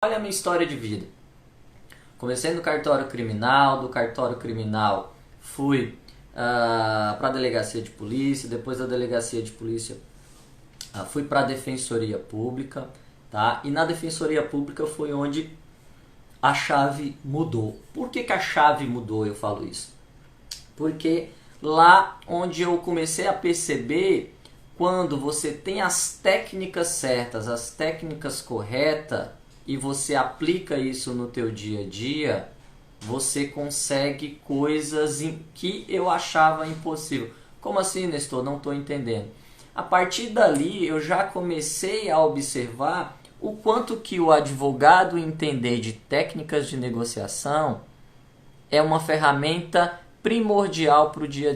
Olha a minha história de vida. Comecei no cartório criminal, do cartório criminal fui para a delegacia de polícia, depois da delegacia de polícia fui para a defensoria pública, tá? E na defensoria pública foi onde a chave mudou. Por que a chave mudou, eu falo isso? Porque lá onde eu comecei a perceber, quando você tem as técnicas certas, as técnicas corretas, e você aplica isso no teu dia a dia, você consegue coisas que eu achava impossível. Como assim, Nestor? Não estou entendendo. A partir dali eu já comecei a observar o quanto que o advogado entender de técnicas de negociação é uma ferramenta primordial para o dia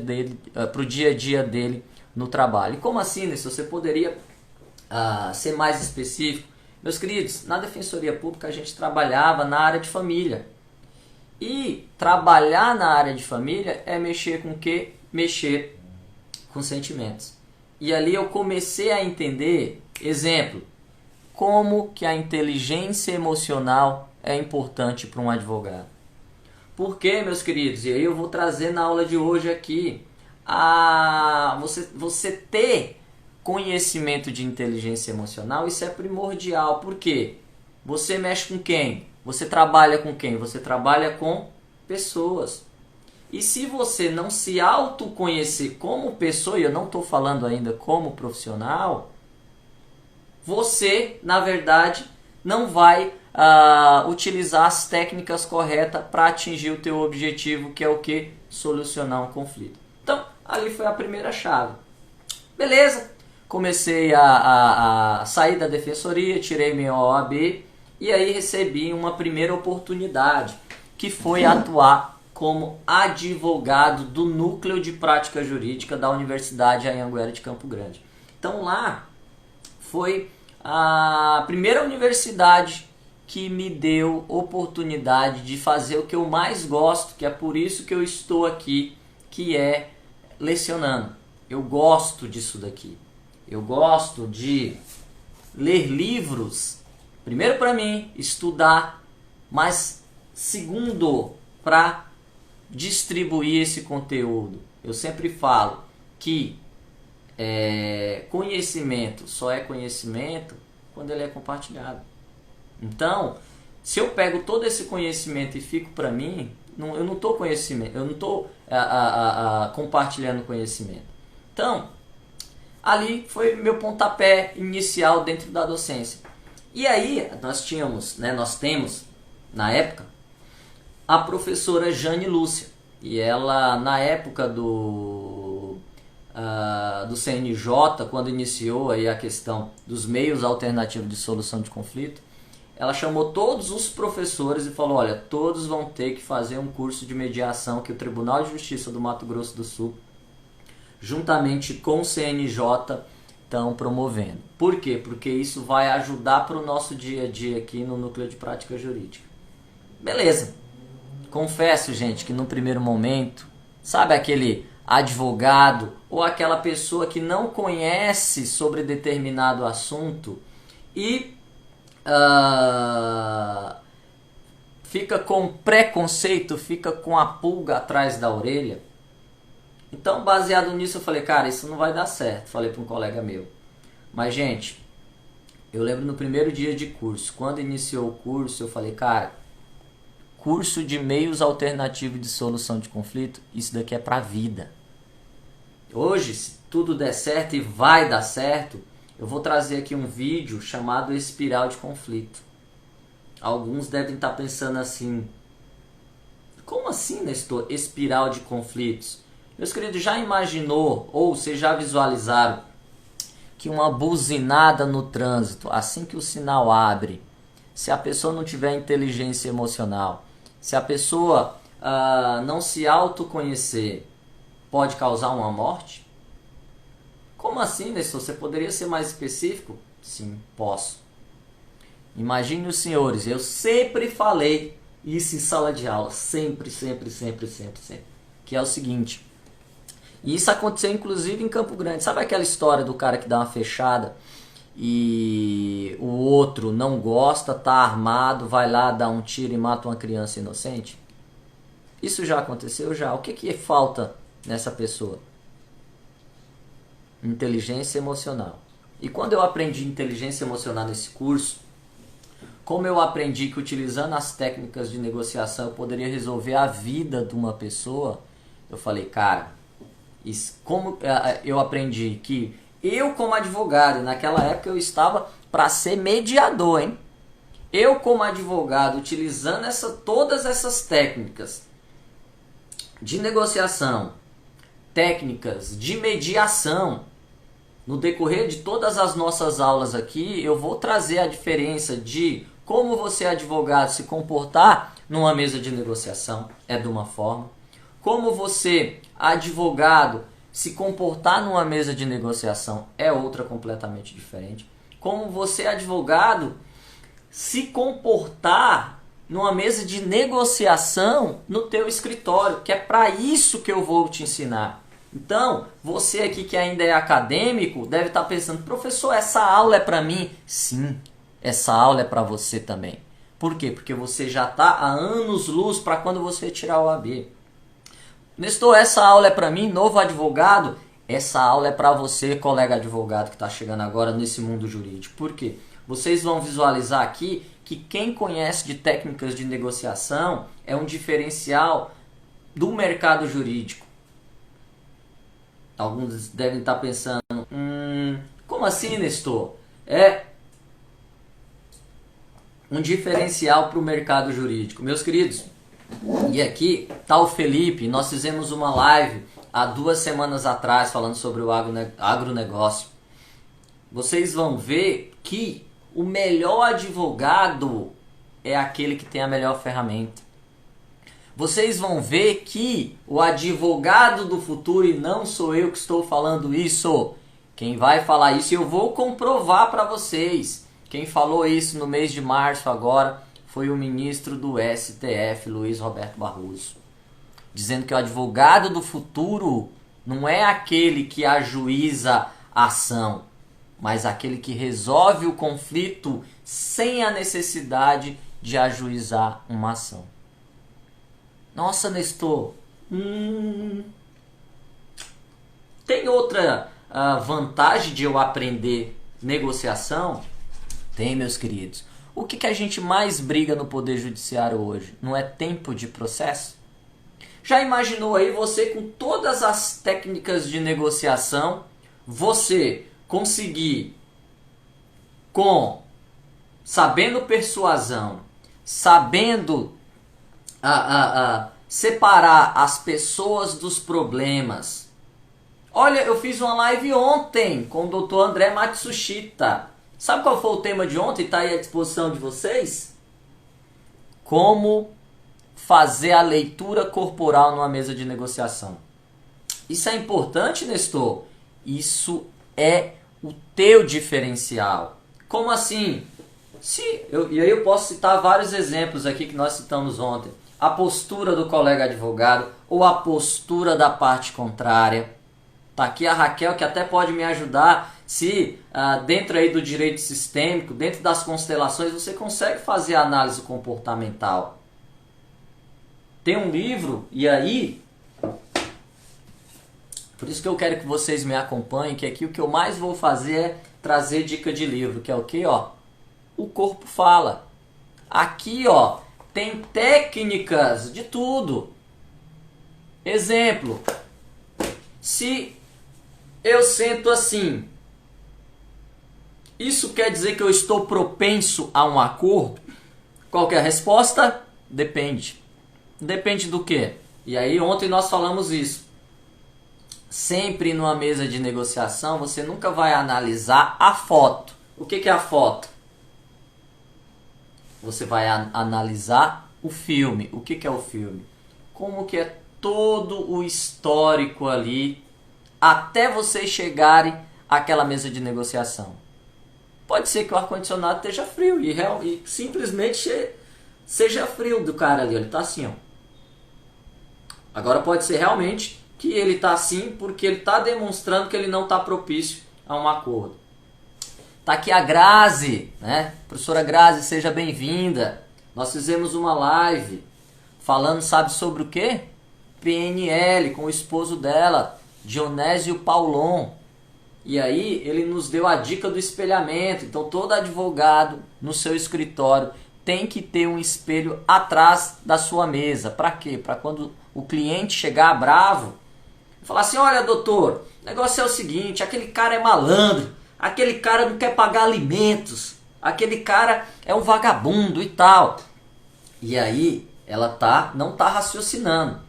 a dia dele no trabalho. E como assim, Nestor? Você poderia ser mais específico? Meus queridos, na Defensoria Pública a gente trabalhava na área de família. E trabalhar na área de família é mexer com o quê? Mexer com sentimentos. E ali eu comecei a entender, exemplo, como que a inteligência emocional é importante para um advogado. Por quê, meus queridos? E aí eu vou trazer na aula de hoje aqui você ter conhecimento de inteligência emocional, isso é primordial. Por quê? Você mexe com quem? Você trabalha com quem? Você trabalha com pessoas. E se você não se autoconhecer como pessoa, e eu não estou falando ainda como profissional, você, na verdade, não vai utilizar as técnicas corretas para atingir o teu objetivo, que é o que? Solucionar um conflito. Então, ali foi a primeira chave. Beleza? Comecei a sair da defensoria, tirei minha OAB e aí recebi uma primeira oportunidade, que foi atuar como advogado do Núcleo de Prática Jurídica da Universidade Anhanguera de Campo Grande. Então lá foi a primeira universidade que me deu oportunidade de fazer o que eu mais gosto, que é por isso que eu estou aqui, que é lecionando. Eu gosto disso daqui. Eu gosto de ler livros, primeiro para mim, estudar, mas segundo, para distribuir esse conteúdo. Eu sempre falo que conhecimento só é conhecimento quando ele é compartilhado. Então, se eu pego todo esse conhecimento e fico para mim, eu não estou compartilhando conhecimento. Então, ali foi meu pontapé inicial dentro da docência. E aí nós temos, na época, a professora Jane Lúcia. E ela, na época do CNJ, quando iniciou aí a questão dos meios alternativos de solução de conflito, ela chamou todos os professores e falou, olha, todos vão ter que fazer um curso de mediação que o Tribunal de Justiça do Mato Grosso do Sul, juntamente com o CNJ, estão promovendo. Por quê? Porque isso vai ajudar para o nosso dia a dia aqui no Núcleo de Prática Jurídica. Beleza. Confesso, gente, que no primeiro momento, sabe aquele advogado ou aquela pessoa que não conhece sobre determinado assunto e fica com preconceito, fica com a pulga atrás da orelha? Então, baseado nisso, eu falei, cara, isso não vai dar certo. Falei para um colega meu. Mas, gente, eu lembro no primeiro dia de curso, quando iniciou o curso, eu falei, cara, curso de meios alternativos de solução de conflito, isso daqui é pra vida. Hoje, se tudo der certo e vai dar certo, eu vou trazer aqui um vídeo chamado Espiral de Conflito. Alguns devem estar pensando assim, como assim, Nestor, espiral de conflitos? Meus queridos, já imaginou ou vocês já visualizaram que uma buzinada no trânsito, assim que o sinal abre, se a pessoa não tiver inteligência emocional, se a pessoa não se autoconhecer, pode causar uma morte? Como assim, Nestor? Você poderia ser mais específico? Sim, posso. Imagine os senhores, eu sempre falei isso em sala de aula, sempre, que é o seguinte. E isso aconteceu inclusive em Campo Grande. Sabe aquela história do cara que dá uma fechada e o outro não gosta, tá armado, vai lá, dá um tiro e mata uma criança inocente? Isso já aconteceu? Já. O que falta nessa pessoa? Inteligência emocional. E quando eu aprendi inteligência emocional nesse curso, como eu aprendi que utilizando as técnicas de negociação eu poderia resolver a vida de uma pessoa, eu falei, cara, como eu aprendi que eu como advogado, naquela época eu estava para ser mediador, hein? Eu como advogado, utilizando todas essas técnicas de negociação, técnicas de mediação, no decorrer de todas as nossas aulas aqui, eu vou trazer a diferença de como você, advogado, se comportar numa mesa de negociação, é de uma forma. Como você, advogado, se comportar numa mesa de negociação é outra completamente diferente. Como você, advogado, se comportar numa mesa de negociação no teu escritório, que é para isso que eu vou te ensinar. Então, você aqui que ainda é acadêmico deve estar pensando, professor, essa aula é para mim? Sim, essa aula é para você também. Por quê? Porque você já está há anos-luz para quando você tirar o AB. Nestor, essa aula é para mim, novo advogado? Essa aula é para você, colega advogado que está chegando agora nesse mundo jurídico. Por quê? Vocês vão visualizar aqui que quem conhece de técnicas de negociação é um diferencial do mercado jurídico. Alguns devem estar pensando, como assim, Nestor? É um diferencial para o mercado jurídico. Meus queridos, e aqui está o Felipe, nós fizemos uma live há 2 semanas atrás falando sobre o agronegócio. Vocês vão ver que o melhor advogado é aquele que tem a melhor ferramenta. Vocês vão ver que o advogado do futuro, e não sou eu que estou falando isso, quem vai falar isso, eu vou comprovar para vocês. Quem falou isso no mês de março agora foi o ministro do STF, Luiz Roberto Barroso, dizendo que o advogado do futuro não é aquele que ajuiza a ação, mas aquele que resolve o conflito sem a necessidade de ajuizar uma ação. Nossa, Nestor, tem outra vantagem de eu aprender negociação? Tem, meus queridos. O que a gente mais briga no Poder Judiciário hoje? Não é tempo de processo? Já imaginou aí você com todas as técnicas de negociação, você conseguir, sabendo persuasão, sabendo separar as pessoas dos problemas. Olha, eu fiz uma live ontem com o Dr. André Matsushita. Sabe qual foi o tema de ontem? Está aí à disposição de vocês? Como fazer a leitura corporal numa mesa de negociação. Isso é importante, Nestor? Isso é o teu diferencial. Como assim? E aí eu posso citar vários exemplos aqui que nós citamos ontem. A postura do colega advogado ou a postura da parte contrária. Tá aqui a Raquel que até pode me ajudar se dentro aí do direito sistêmico, dentro das constelações, você consegue fazer a análise comportamental. Tem um livro, e aí, por isso que eu quero que vocês me acompanhem, que aqui o que eu mais vou fazer é trazer dica de livro, que é o quê? O Corpo Fala. Aqui, tem técnicas de tudo. Exemplo, se eu sento assim, isso quer dizer que eu estou propenso a um acordo? Qual que é a resposta? Depende. Depende do quê? E aí ontem nós falamos isso. Sempre numa mesa de negociação você nunca vai analisar a foto. O que é a foto? Você vai analisar o filme. O que é o filme? Como que é todo o histórico ali até vocês chegarem àquela mesa de negociação. Pode ser que o ar-condicionado esteja frio e simplesmente seja frio do cara ali. Ele está assim, Agora pode ser realmente que ele está assim porque ele está demonstrando que ele não está propício a um acordo. Tá aqui a Grazi, né? Professora Grazi, seja bem-vinda. Nós fizemos uma live falando, sabe sobre o quê? PNL, com o esposo dela, Dionésio Paulon. E aí ele nos deu a dica do espelhamento. Então todo advogado no seu escritório tem que ter um espelho atrás da sua mesa. Para quê? Para quando o cliente chegar bravo, falar assim, olha doutor, o negócio é o seguinte, aquele cara é malandro, aquele cara não quer pagar alimentos, aquele cara é um vagabundo e tal. E aí ela não tá raciocinando.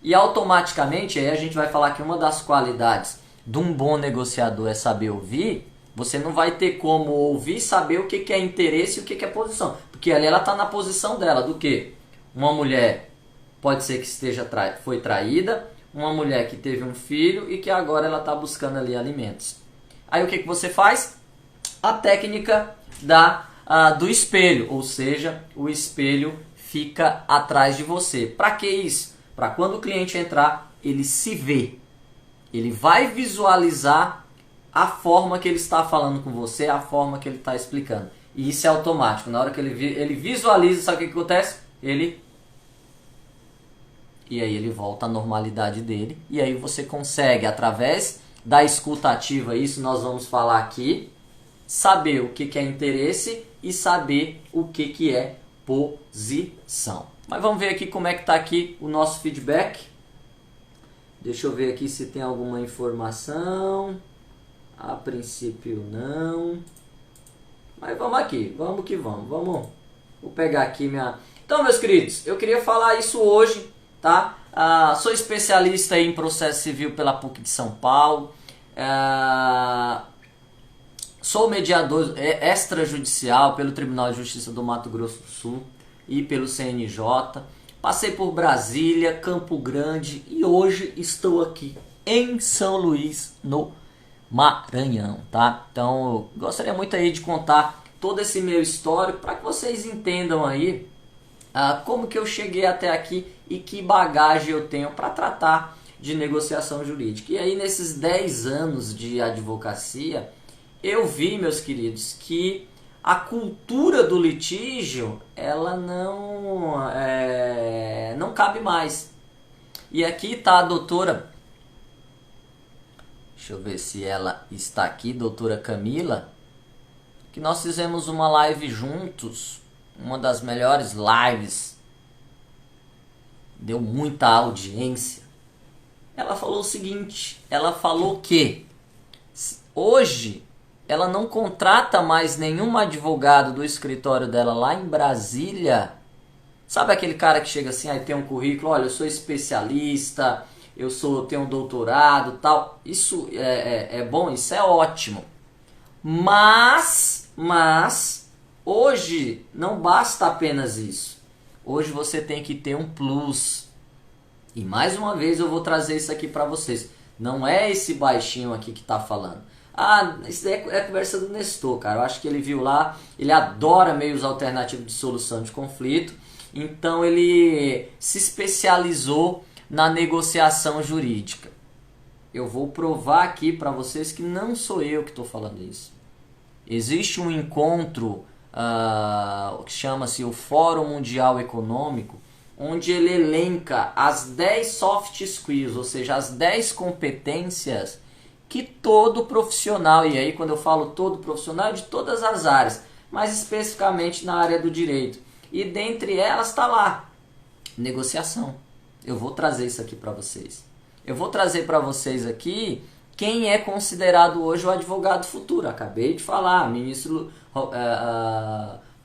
E automaticamente, aí a gente vai falar que uma das qualidades de um bom negociador é saber ouvir. Você não vai ter como ouvir e saber o que é interesse e o que é posição. Porque ali ela está na posição dela, do quê? Uma mulher pode ser que foi traída, uma mulher que teve um filho e que agora ela está buscando ali alimentos. Aí o que você faz? A técnica do espelho, ou seja, o espelho fica atrás de você. Para que isso? Para quando o cliente entrar, ele se vê. Ele vai visualizar a forma que ele está falando com você, a forma que ele está explicando. E isso é automático. Na hora que ele visualiza, sabe o que acontece? E aí ele volta à normalidade dele. E aí você consegue, através da escuta ativa, isso nós vamos falar aqui, saber o que é interesse e saber o que é posição. Mas vamos ver aqui como é que está aqui o nosso feedback. Deixa eu ver aqui se tem alguma informação. A princípio não. Mas vamos aqui, vamos que vamos. Vou pegar aqui minha... Então, meus queridos, eu queria falar isso hoje, tá? Sou especialista em processo civil pela PUC de São Paulo. Sou mediador extrajudicial pelo Tribunal de Justiça do Mato Grosso do Sul e pelo CNJ. Passei por Brasília, Campo Grande e hoje estou aqui em São Luís, no Maranhão, tá? Então, eu gostaria muito aí de contar todo esse meu histórico para que vocês entendam aí como que eu cheguei até aqui e que bagagem eu tenho para tratar de negociação jurídica. E aí, nesses 10 anos de advocacia, eu vi, meus queridos, que a cultura do litígio, ela não cabe mais. E aqui está a doutora, deixa eu ver se ela está aqui, doutora Camila, que nós fizemos uma live juntos, uma das melhores lives, deu muita audiência. Ela falou o seguinte, ela falou que hoje ela não contrata mais nenhum advogado do escritório dela lá em Brasília. Sabe aquele cara que chega assim, aí tem um currículo, olha, eu sou especialista, tenho um doutorado, tal. Isso é bom, isso é ótimo. Mas hoje não basta apenas isso. Hoje você tem que ter um plus. E mais uma vez eu vou trazer isso aqui para vocês. Não é esse baixinho aqui que está falando. Isso daí é a conversa do Nestor, cara. Eu acho que ele viu lá, ele adora meios alternativos de solução de conflito. Então ele se especializou na negociação jurídica. Eu vou provar aqui para vocês que não sou eu que estou falando isso. Existe um encontro que chama-se o Fórum Mundial Econômico, onde ele elenca as 10 soft skills, ou seja, as 10 competências que todo profissional, e aí quando eu falo todo profissional é de todas as áreas, mas especificamente na área do direito. E dentre elas está lá, negociação. Eu vou trazer isso aqui para vocês. Eu vou trazer para vocês aqui quem é considerado hoje o advogado futuro. Acabei de falar, ministro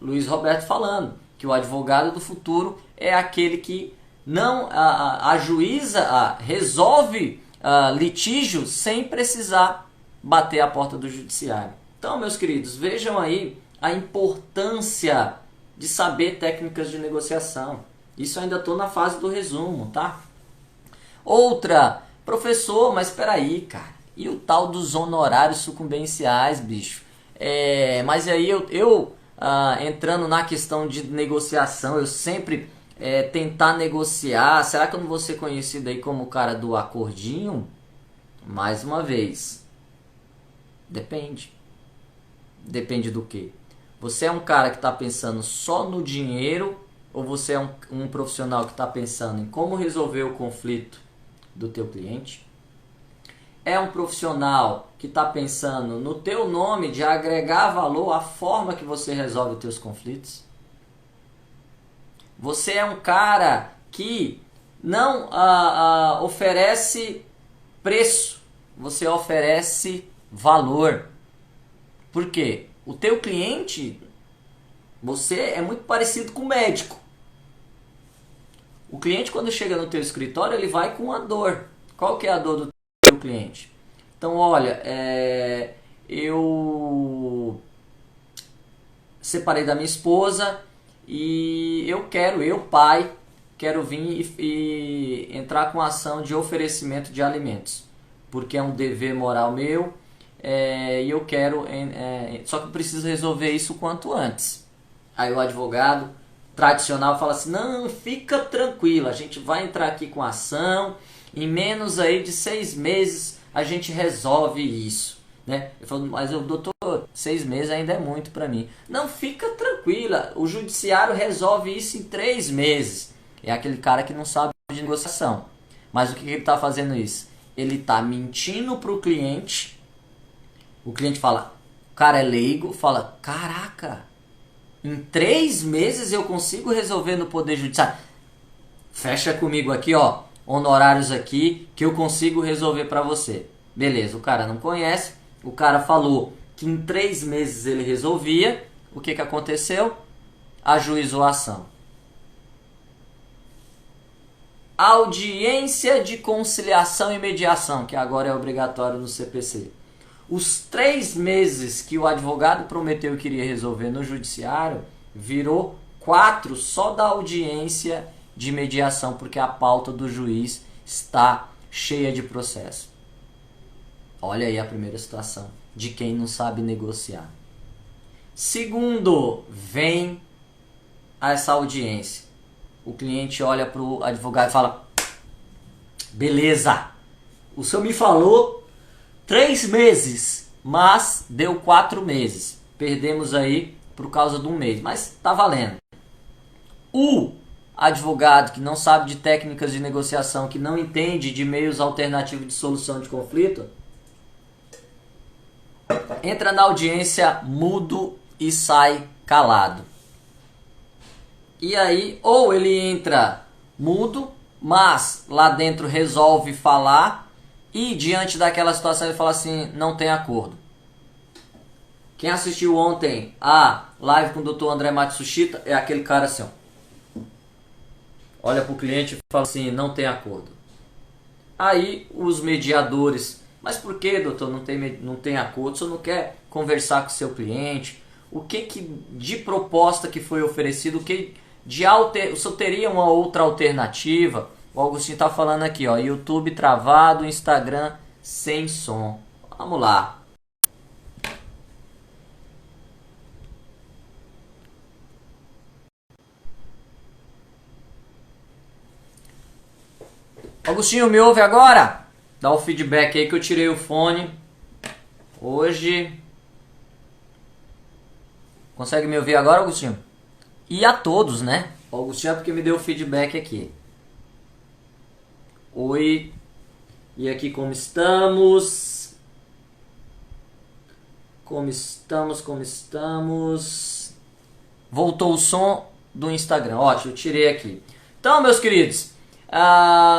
Luiz Roberto falando, que o advogado do futuro é aquele que não resolve litígio sem precisar bater a porta do judiciário. Então, meus queridos, vejam aí a importância de saber técnicas de negociação. Isso ainda estou na fase do resumo, tá? Outra, professor, mas espera aí, cara. E o tal dos honorários sucumbenciais, bicho? Mas aí eu entrando na questão de negociação, eu sempre tentar negociar. Será que eu não vou ser conhecido aí como o cara do acordinho? Mais uma vez, depende. Depende do quê? Você é um cara que está pensando só no dinheiro ou você é um profissional que está pensando em como resolver o conflito do teu cliente? É um profissional que está pensando no teu nome de agregar valor à forma que você resolve os teus conflitos? Você é um cara que não oferece preço, você oferece valor. Por quê? O teu cliente, você é muito parecido com o médico. O cliente, quando chega no teu escritório, ele vai com a dor. Qual que é a dor do teu cliente? Então, olha, eu separei da minha esposa e eu pai, quero vir e entrar com a ação de oferecimento de alimentos, porque é um dever moral meu, e eu quero, só que eu preciso resolver isso o quanto antes. Aí o advogado tradicional fala assim, não, fica tranquilo, a gente vai entrar aqui com a ação, em menos aí de 6 meses a gente resolve isso. Né? Eu falo, mas doutor, 6 meses ainda é muito para mim. Não, fica tranquila, o judiciário resolve isso em 3 meses. É aquele cara que não sabe de negociação. Mas o que ele está fazendo isso? Ele está mentindo para o cliente. O cliente fala, o cara é leigo, fala, caraca, em 3 meses eu consigo resolver no Poder Judiciário. Fecha comigo aqui, ó, honorários aqui, que eu consigo resolver para você. Beleza, o cara não conhece, o cara falou que em 3 meses ele resolvia. O que aconteceu? Ajuizou a ação. Audiência de conciliação e mediação, que agora é obrigatório no CPC. Os 3 meses que o advogado prometeu que iria resolver no judiciário, virou 4 só da audiência de mediação, porque a pauta do juiz está cheia de processo. Olha aí a primeira situação de quem não sabe negociar. Segundo, vem essa audiência. O cliente olha para o advogado e fala, beleza, o senhor me falou 3 meses, mas deu 4 meses. Perdemos aí por causa de 1 mês, mas tá valendo. O advogado que não sabe de técnicas de negociação, que não entende de meios alternativos de solução de conflito, entra na audiência mudo e sai calado. E aí, ou ele entra mudo, mas lá dentro resolve falar, e diante daquela situação ele fala assim, não tem acordo. Quem assistiu ontem a live com o Dr. André Matsushita é aquele cara assim, ó. Olha para o cliente e fala assim, não tem acordo. Aí os mediadores, mas por que, doutor, não tem acordo? O senhor não quer conversar com o seu cliente? O que de proposta que foi oferecido? O que o senhor teria uma outra alternativa? O Augustinho está falando aqui, ó, YouTube travado, Instagram sem som. Vamos lá. Augustinho, me ouve agora? Dá o feedback aí que eu tirei o fone. Hoje... Consegue me ouvir agora, Augustinho? E a todos, né? O Augustinho é porque me deu o feedback aqui. Oi. E aqui como estamos? Como estamos? Voltou o som do Instagram. Ótimo, eu tirei aqui. Então, meus queridos...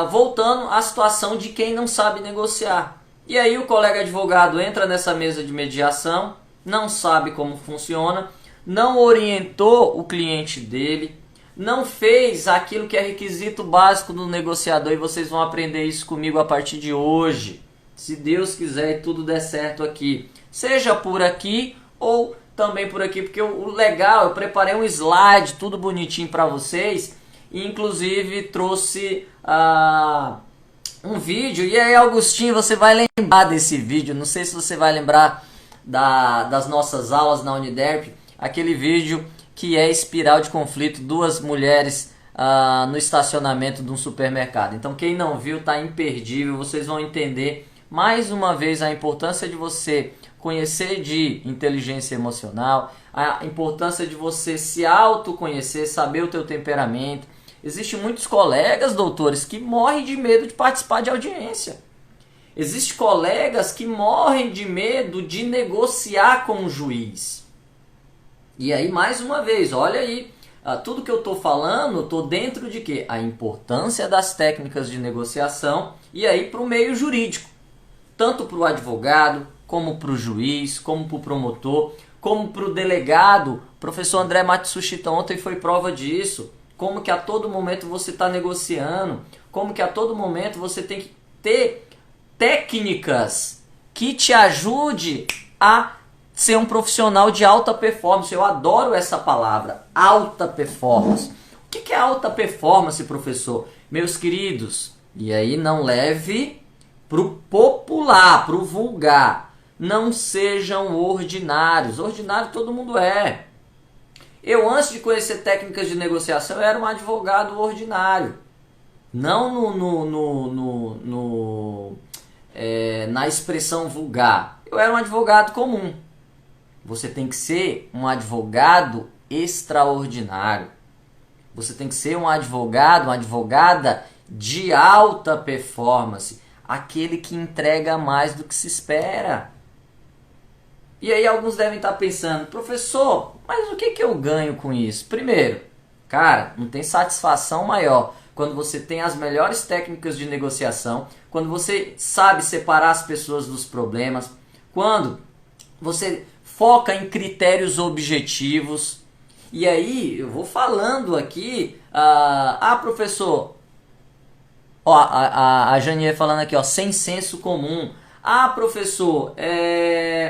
voltando à situação de quem não sabe negociar. E aí o colega advogado entra nessa mesa de mediação, não sabe como funciona, não orientou o cliente dele, não fez aquilo que é requisito básico do negociador, e vocês vão aprender isso comigo a partir de hoje. Se Deus quiser e tudo der certo aqui. Seja por aqui ou também por aqui, porque o legal, eu preparei um slide tudo bonitinho para vocês. Inclusive trouxe um vídeo. E aí, Augustinho, você vai lembrar desse vídeo. Não sei se você vai lembrar das nossas aulas na Uniderp. Aquele vídeo que é espiral de conflito, 2 mulheres no estacionamento de um supermercado. Então quem não viu, tá imperdível. Vocês vão entender mais uma vez a importância de você conhecer de inteligência emocional, a importância de você se autoconhecer, saber o teu temperamento. Existem muitos colegas, doutores, que morrem de medo de participar de audiência. Existem colegas que morrem de medo de negociar com o juiz. E aí, mais uma vez, olha aí, tudo que eu estou falando, estou dentro de quê? A importância das técnicas de negociação e aí para o meio jurídico. Tanto para o advogado, como para o juiz, como para o promotor, como para o delegado. O professor André Matsushita ontem foi prova disso. Como que a todo momento você está negociando, como que a todo momento você tem que ter técnicas que te ajude a ser um profissional de alta performance. Eu adoro essa palavra, alta performance. O que é alta performance, professor? Meus queridos, e aí não leve para o popular, para o vulgar. Não sejam ordinários. Ordinário todo mundo é. Eu, antes de conhecer técnicas de negociação, eu era um advogado ordinário. Não na expressão vulgar. Eu era um advogado comum. Você tem que ser um advogado extraordinário. Você tem que ser um advogado, uma advogada de alta performance. Aquele que entrega mais do que se espera. E aí alguns devem estar pensando, professor, mas o que eu ganho com isso? Primeiro, cara, não tem satisfação maior quando você tem as melhores técnicas de negociação, quando você sabe separar as pessoas dos problemas, quando você foca em critérios objetivos. E aí eu vou falando aqui, professor, ó, a Janier falando aqui, ó, sem senso comum. Professor,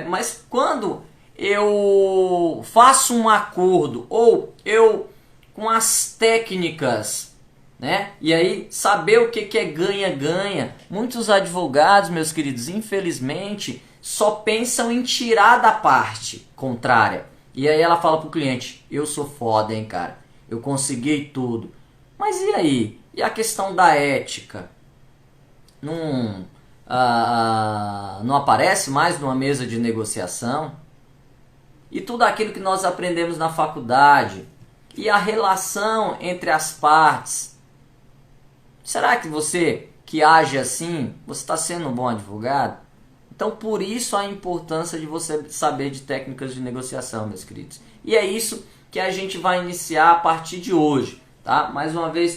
mas quando eu faço um acordo ou eu com as técnicas, né? E aí saber o que é ganha-ganha. Muitos advogados, meus queridos, infelizmente, só pensam em tirar da parte contrária. E aí ela fala pro cliente, eu sou foda, hein, cara? Eu consegui tudo. Mas e aí? E a questão da ética? Não aparece mais numa mesa de negociação? E tudo aquilo que nós aprendemos na faculdade? E a relação entre as partes? Será que você que age assim, você está sendo um bom advogado? Então, por isso a importância de você saber de técnicas de negociação, meus queridos. E é isso que a gente vai iniciar a partir de hoje, tá? Mais uma vez,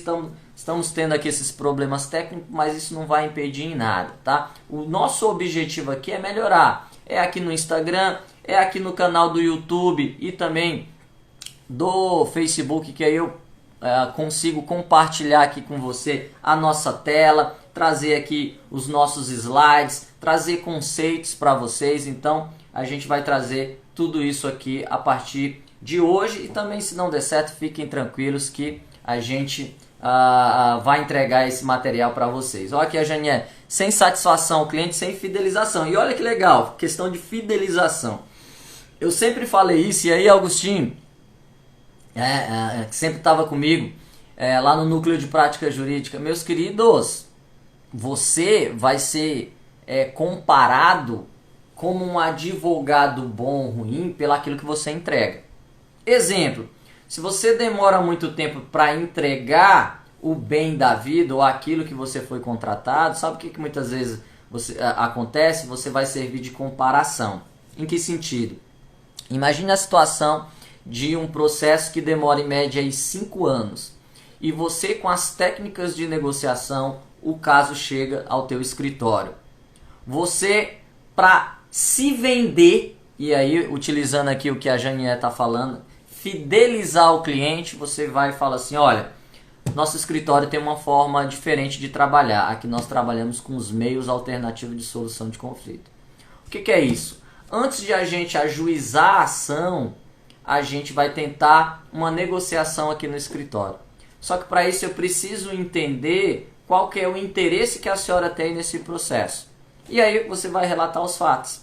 estamos tendo aqui esses problemas técnicos, mas isso não vai impedir em nada, tá? O nosso objetivo aqui é melhorar. É aqui no Instagram, é aqui no canal do YouTube e também do Facebook, que aí eu consigo compartilhar aqui com você a nossa tela, trazer aqui os nossos slides, trazer conceitos para vocês. Então a gente vai trazer tudo isso aqui a partir de hoje. E também, se não der certo, fiquem tranquilos que a gente vai entregar esse material para vocês. Olha aqui a Janier, sem satisfação, cliente sem fidelização. E olha que legal, questão de fidelização. Eu sempre falei isso, e aí Augustinho, que sempre estava comigo, lá no Núcleo de Prática Jurídica, meus queridos, você vai ser comparado como um advogado bom ou ruim pelo aquilo que você entrega. Exemplo, se você demora muito tempo para entregar o bem da vida ou aquilo que você foi contratado, sabe o que muitas vezes acontece? Você vai servir de comparação. Em que sentido? Imagine a situação de um processo que demora em média 5 anos e você, com as técnicas de negociação, o caso chega ao teu escritório. Você, para se vender, e aí utilizando aqui o que a Janier está falando, fidelizar o cliente, você vai e fala assim, olha, nosso escritório tem uma forma diferente de trabalhar. Aqui nós trabalhamos com os meios alternativos de solução de conflito. O que é isso? Antes de a gente ajuizar a ação, a gente vai tentar uma negociação aqui no escritório. Só que para isso eu preciso entender qual que é o interesse que a senhora tem nesse processo. E aí você vai relatar os fatos.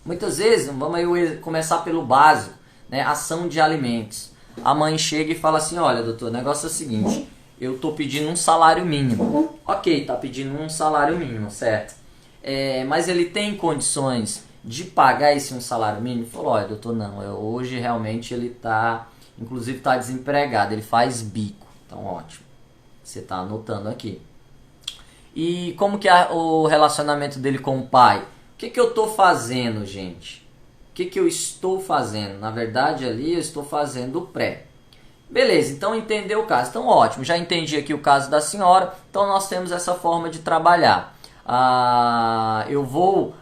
Muitas vezes, vamos aí começar pelo básico, né? Ação de alimentos. A mãe chega e fala assim, olha doutor, o negócio é o seguinte, eu estou pedindo um salário mínimo. Ok, está pedindo um salário mínimo, certo? Mas ele tem condições de pagar esse um salário mínimo? Ele falou, olha, doutor, não, hoje realmente ele está, inclusive está desempregado, ele faz bico. Então, ótimo, você está anotando aqui. E como que é o relacionamento dele com o pai? O que eu estou fazendo, gente? O que eu estou fazendo? Na verdade, ali eu estou fazendo o pré. Beleza, então entendeu o caso. Então, ótimo, já entendi aqui o caso da senhora. Então, nós temos essa forma de trabalhar. Eu vou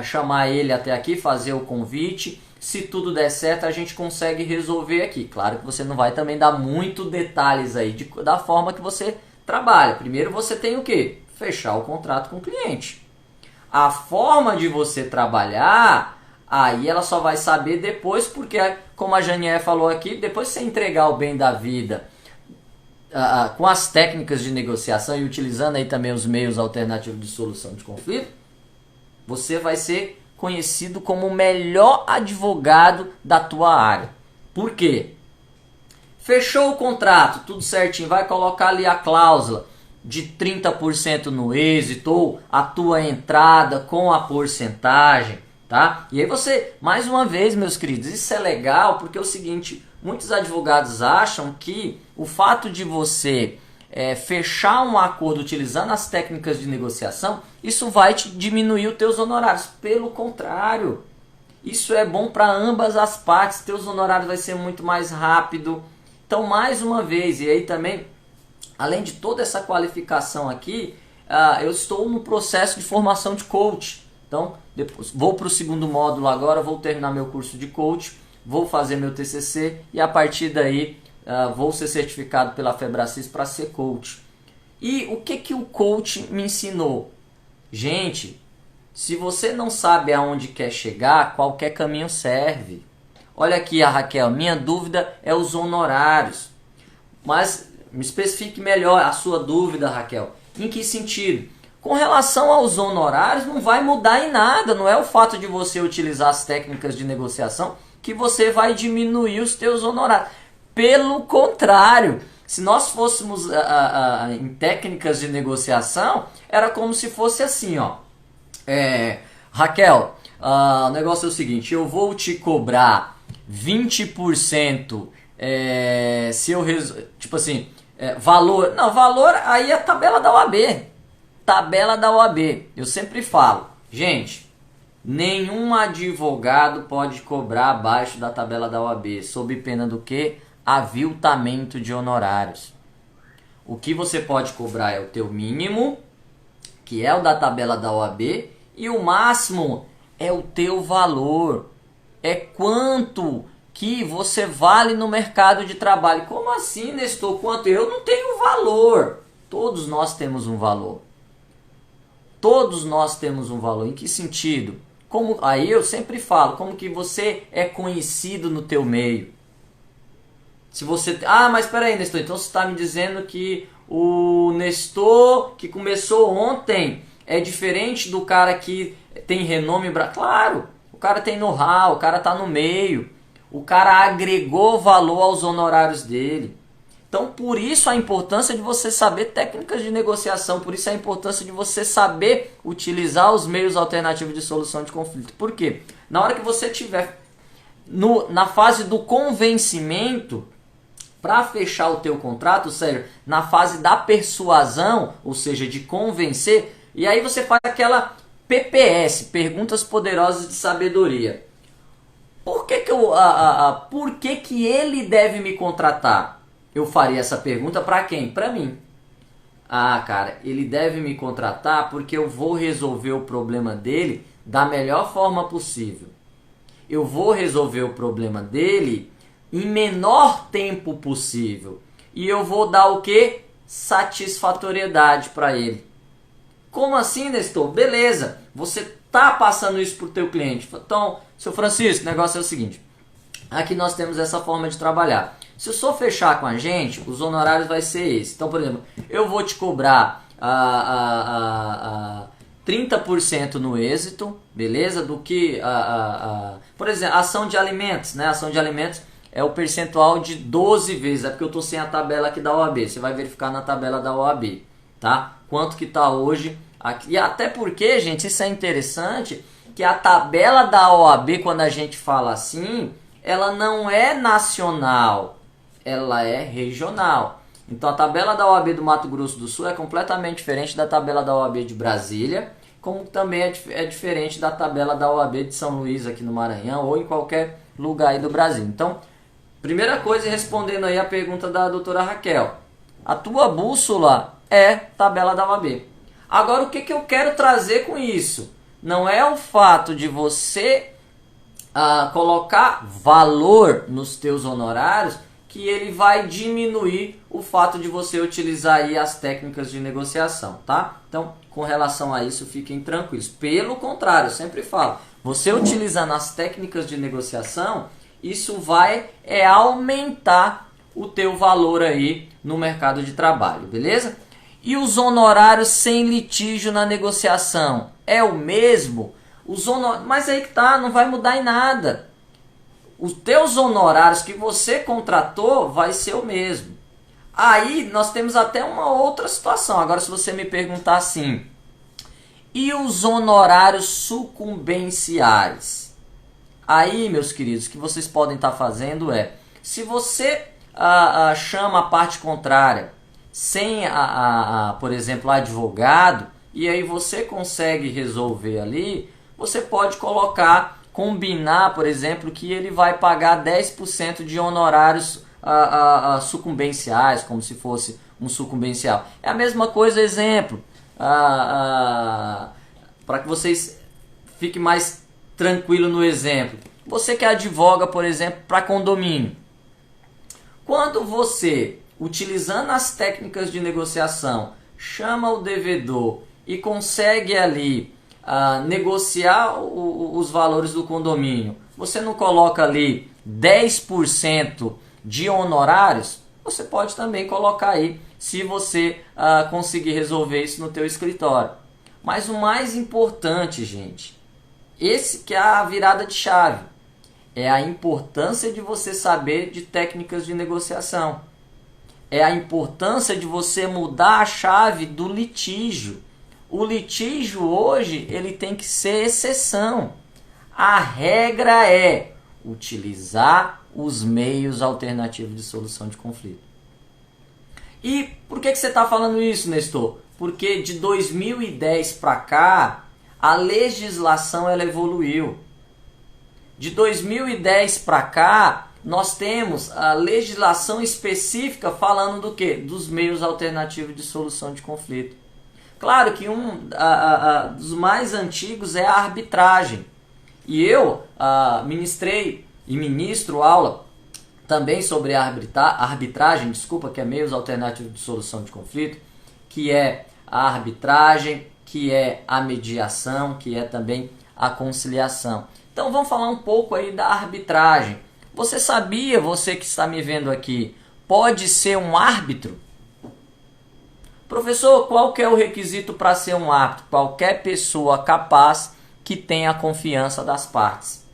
chamar ele até aqui, fazer o convite. Se tudo der certo, a gente consegue resolver aqui. Claro que você não vai também dar muito detalhes aí da forma que você trabalha. Primeiro você tem o quê? Fechar o contrato com o cliente. A forma de você trabalhar, aí ela só vai saber depois, porque como a Janier falou aqui, depois que você entregar o bem da vida com as técnicas de negociação e utilizando aí também os meios alternativos de solução de conflito, você vai ser conhecido como o melhor advogado da tua área. Por quê? Fechou o contrato, tudo certinho, vai colocar ali a cláusula de 30% no êxito ou a tua entrada com a porcentagem, tá? E aí você, mais uma vez, meus queridos, isso é legal porque é o seguinte, muitos advogados acham que o fato de você fechar um acordo utilizando as técnicas de negociação, isso vai te diminuir os teus honorários. Pelo contrário, isso é bom para ambas as partes, teus honorários vai ser muito mais rápido. Então, mais uma vez, e aí também, além de toda essa qualificação aqui, eu estou no processo de formação de coach. Então, depois, vou para o segundo módulo agora, vou terminar meu curso de coach, vou fazer meu TCC e a partir daí vou ser certificado pela Febracis para ser coach. E o que o coach me ensinou? Gente, se você não sabe aonde quer chegar, qualquer caminho serve. Olha aqui a Raquel, minha dúvida é os honorários. Mas me especifique melhor a sua dúvida, Raquel. Em que sentido? Com relação aos honorários, não vai mudar em nada. Não é o fato de você utilizar as técnicas de negociação que você vai diminuir os teus honorários. Pelo contrário, se nós fôssemos em técnicas de negociação, era como se fosse assim, ó. Raquel, o negócio é o seguinte, eu vou te cobrar 20% se eu tipo assim, valor, não, valor aí é a tabela da OAB. Tabela da OAB. Eu sempre falo, gente, nenhum advogado pode cobrar abaixo da tabela da OAB, sob pena do quê? Aviltamento de honorários. O que você pode cobrar é o teu mínimo, que é o da tabela da OAB, e o máximo é o teu valor. É quanto que você vale no mercado de trabalho. Como assim, Nestor? Quanto? Eu não tenho valor. Todos nós temos um valor. Todos nós temos um valor. Em que sentido? Aí eu sempre falo, como que você é conhecido no teu meio. Se você... mas espera aí, Nestor, então você está me dizendo que o Nestor que começou ontem é diferente do cara que tem renome... Claro, o cara tem know-how, o cara está no meio, o cara agregou valor aos honorários dele. Então, por isso a importância de você saber técnicas de negociação, por isso a importância de você saber utilizar os meios alternativos de solução de conflito. Por quê? Na hora que você estiver na fase do convencimento, para fechar o teu contrato, ou seja, na fase da persuasão, ou seja, de convencer, e aí você faz aquela PPS, Perguntas Poderosas de Sabedoria. Por que ele deve me contratar? Eu faria essa pergunta para quem? Para mim. Cara, ele deve me contratar porque eu vou resolver o problema dele da melhor forma possível. Eu vou resolver o problema dele em menor tempo possível. E eu vou dar o quê? Satisfatoriedade para ele. Como assim, Nestor? Beleza, você tá passando isso pro teu cliente. Então, seu Francisco, o negócio é o seguinte. Aqui nós temos essa forma de trabalhar. Se o senhor fechar com a gente, os honorários vai ser esse. Então, por exemplo, eu vou te cobrar 30% no êxito, beleza? Do que, por exemplo, ação de alimentos, né? Ação de alimentos é o percentual de 12 vezes, é porque eu estou sem a tabela aqui da OAB, você vai verificar na tabela da OAB, tá? Quanto que está hoje aqui, e até porque, gente, isso é interessante, Porque a tabela da OAB, quando a gente fala assim, ela não é nacional, ela é regional. Então a tabela da OAB do Mato Grosso do Sul é completamente diferente da tabela da OAB de Brasília, como também é diferente da tabela da OAB de São Luís aqui no Maranhão ou em qualquer lugar aí do Brasil. Então, primeira coisa, respondendo aí a pergunta da doutora Raquel, a tua bússola é tabela da OAB. Agora, o que eu quero trazer com isso? Não é o fato de você colocar valor nos teus honorários que ele vai diminuir o fato de você utilizar aí as técnicas de negociação, tá? Então, com relação a isso, fiquem tranquilos. Pelo contrário, eu sempre falo, você utilizando as técnicas de negociação, isso vai aumentar o teu valor aí no mercado de trabalho, beleza? E os honorários sem litígio na negociação é o mesmo? Mas aí que tá, não vai mudar em nada. Os teus honorários que você contratou vai ser o mesmo. Aí nós temos até uma outra situação. Agora, se você me perguntar assim, e os honorários sucumbenciais? Aí, meus queridos, o que vocês podem estar fazendo se você chama a parte contrária sem, por exemplo, advogado, e aí você consegue resolver ali, você pode combinar, por exemplo, que ele vai pagar 10% de honorários sucumbenciais, como se fosse um sucumbencial. É a mesma coisa, exemplo, para que vocês fiquem mais tranquilo no exemplo. Você que advoga, por exemplo, para condomínio. Quando você, utilizando as técnicas de negociação, chama o devedor e consegue ali negociar os valores do condomínio, você não coloca ali 10% de honorários? Você pode também colocar aí, se você conseguir resolver isso no teu escritório. Mas o mais importante, gente, esse que é a virada de chave, é a importância de você saber de técnicas de negociação. É a importância de você mudar a chave do litígio. O litígio hoje ele tem que ser exceção. A regra é utilizar os meios alternativos de solução de conflito. E por que você está falando isso, Nestor? Porque de 2010 para cá, a legislação ela evoluiu. De 2010 para cá, nós temos a legislação específica falando do quê? Dos meios alternativos de solução de conflito. Claro que um dos mais antigos é a arbitragem. E eu ministrei e ministro aula também sobre a arbitragem, que é meios alternativos de solução de conflito, que é a arbitragem, que é a mediação, que é também a conciliação. Então vamos falar um pouco aí da arbitragem. Você sabia, você que está me vendo aqui, pode ser um árbitro? Professor, qual que é o requisito para ser um árbitro? Qualquer pessoa capaz que tenha a confiança das partes.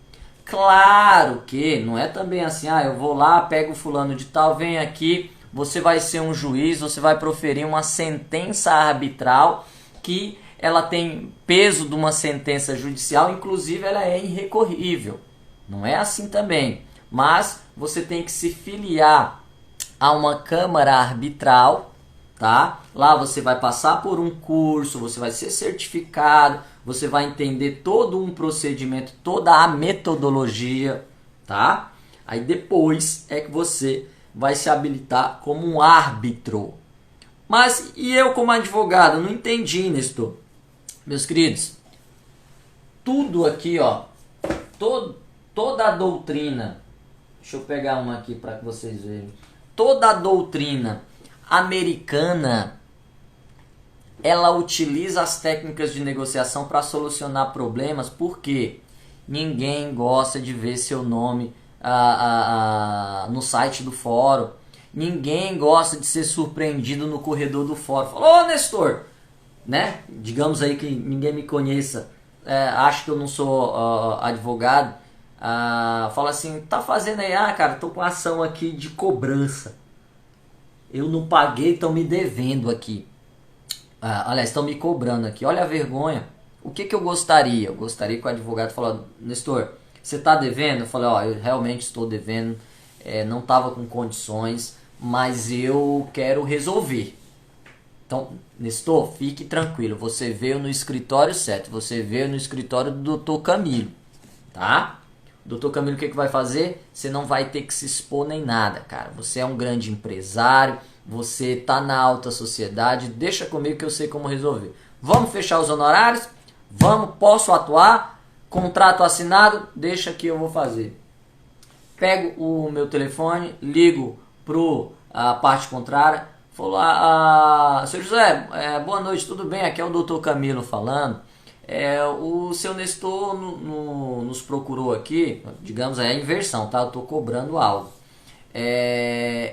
Claro que não é também assim, eu vou lá, pego o fulano de tal, vem aqui, você vai ser um juiz, você vai proferir uma sentença arbitral que ela tem peso de uma sentença judicial, inclusive ela é irrecorrível. Não é assim também. Mas você tem que se filiar a uma câmara arbitral, tá? Lá você vai passar por um curso, você vai ser certificado, você vai entender todo um procedimento, toda a metodologia, tá? Aí depois é que você vai se habilitar como um árbitro. Mas e eu como advogado? Não entendi, Nestor. Meus queridos, tudo aqui, toda a doutrina, deixa eu pegar uma aqui para que vocês vejam. Toda a doutrina americana, ela utiliza as técnicas de negociação para solucionar problemas, porque ninguém gosta de ver seu nome no site do fórum. Ninguém gosta de ser surpreendido no corredor do fórum. Falou, Nestor, né? Digamos aí que ninguém me conheça, acho que eu não sou advogado, fala assim, tá fazendo aí, cara, tô com ação aqui de cobrança, eu não paguei, estão me devendo aqui, aliás, estão me cobrando aqui, olha a vergonha, o que eu gostaria? Eu gostaria que o advogado falasse, Nestor, você está devendo? Eu falei, ó, eu realmente estou devendo, não estava com condições, mas eu quero resolver. Então, Nestor, fique tranquilo, você veio no escritório certo, você veio no escritório do Dr. Camilo, tá? O Dr. Camilo o que vai fazer? Você não vai ter que se expor nem nada, cara. Você é um grande empresário, você tá na alta sociedade, deixa comigo que eu sei como resolver. Vamos fechar os honorários? Vamos, posso atuar? Contrato assinado? Deixa que eu vou fazer. Pego o meu telefone, ligo a parte contrária, falo, seu José, boa noite, tudo bem? Aqui é o Dr. Camilo falando. O seu Nestor nos procurou aqui, digamos, é a inversão, tá? Eu estou cobrando algo.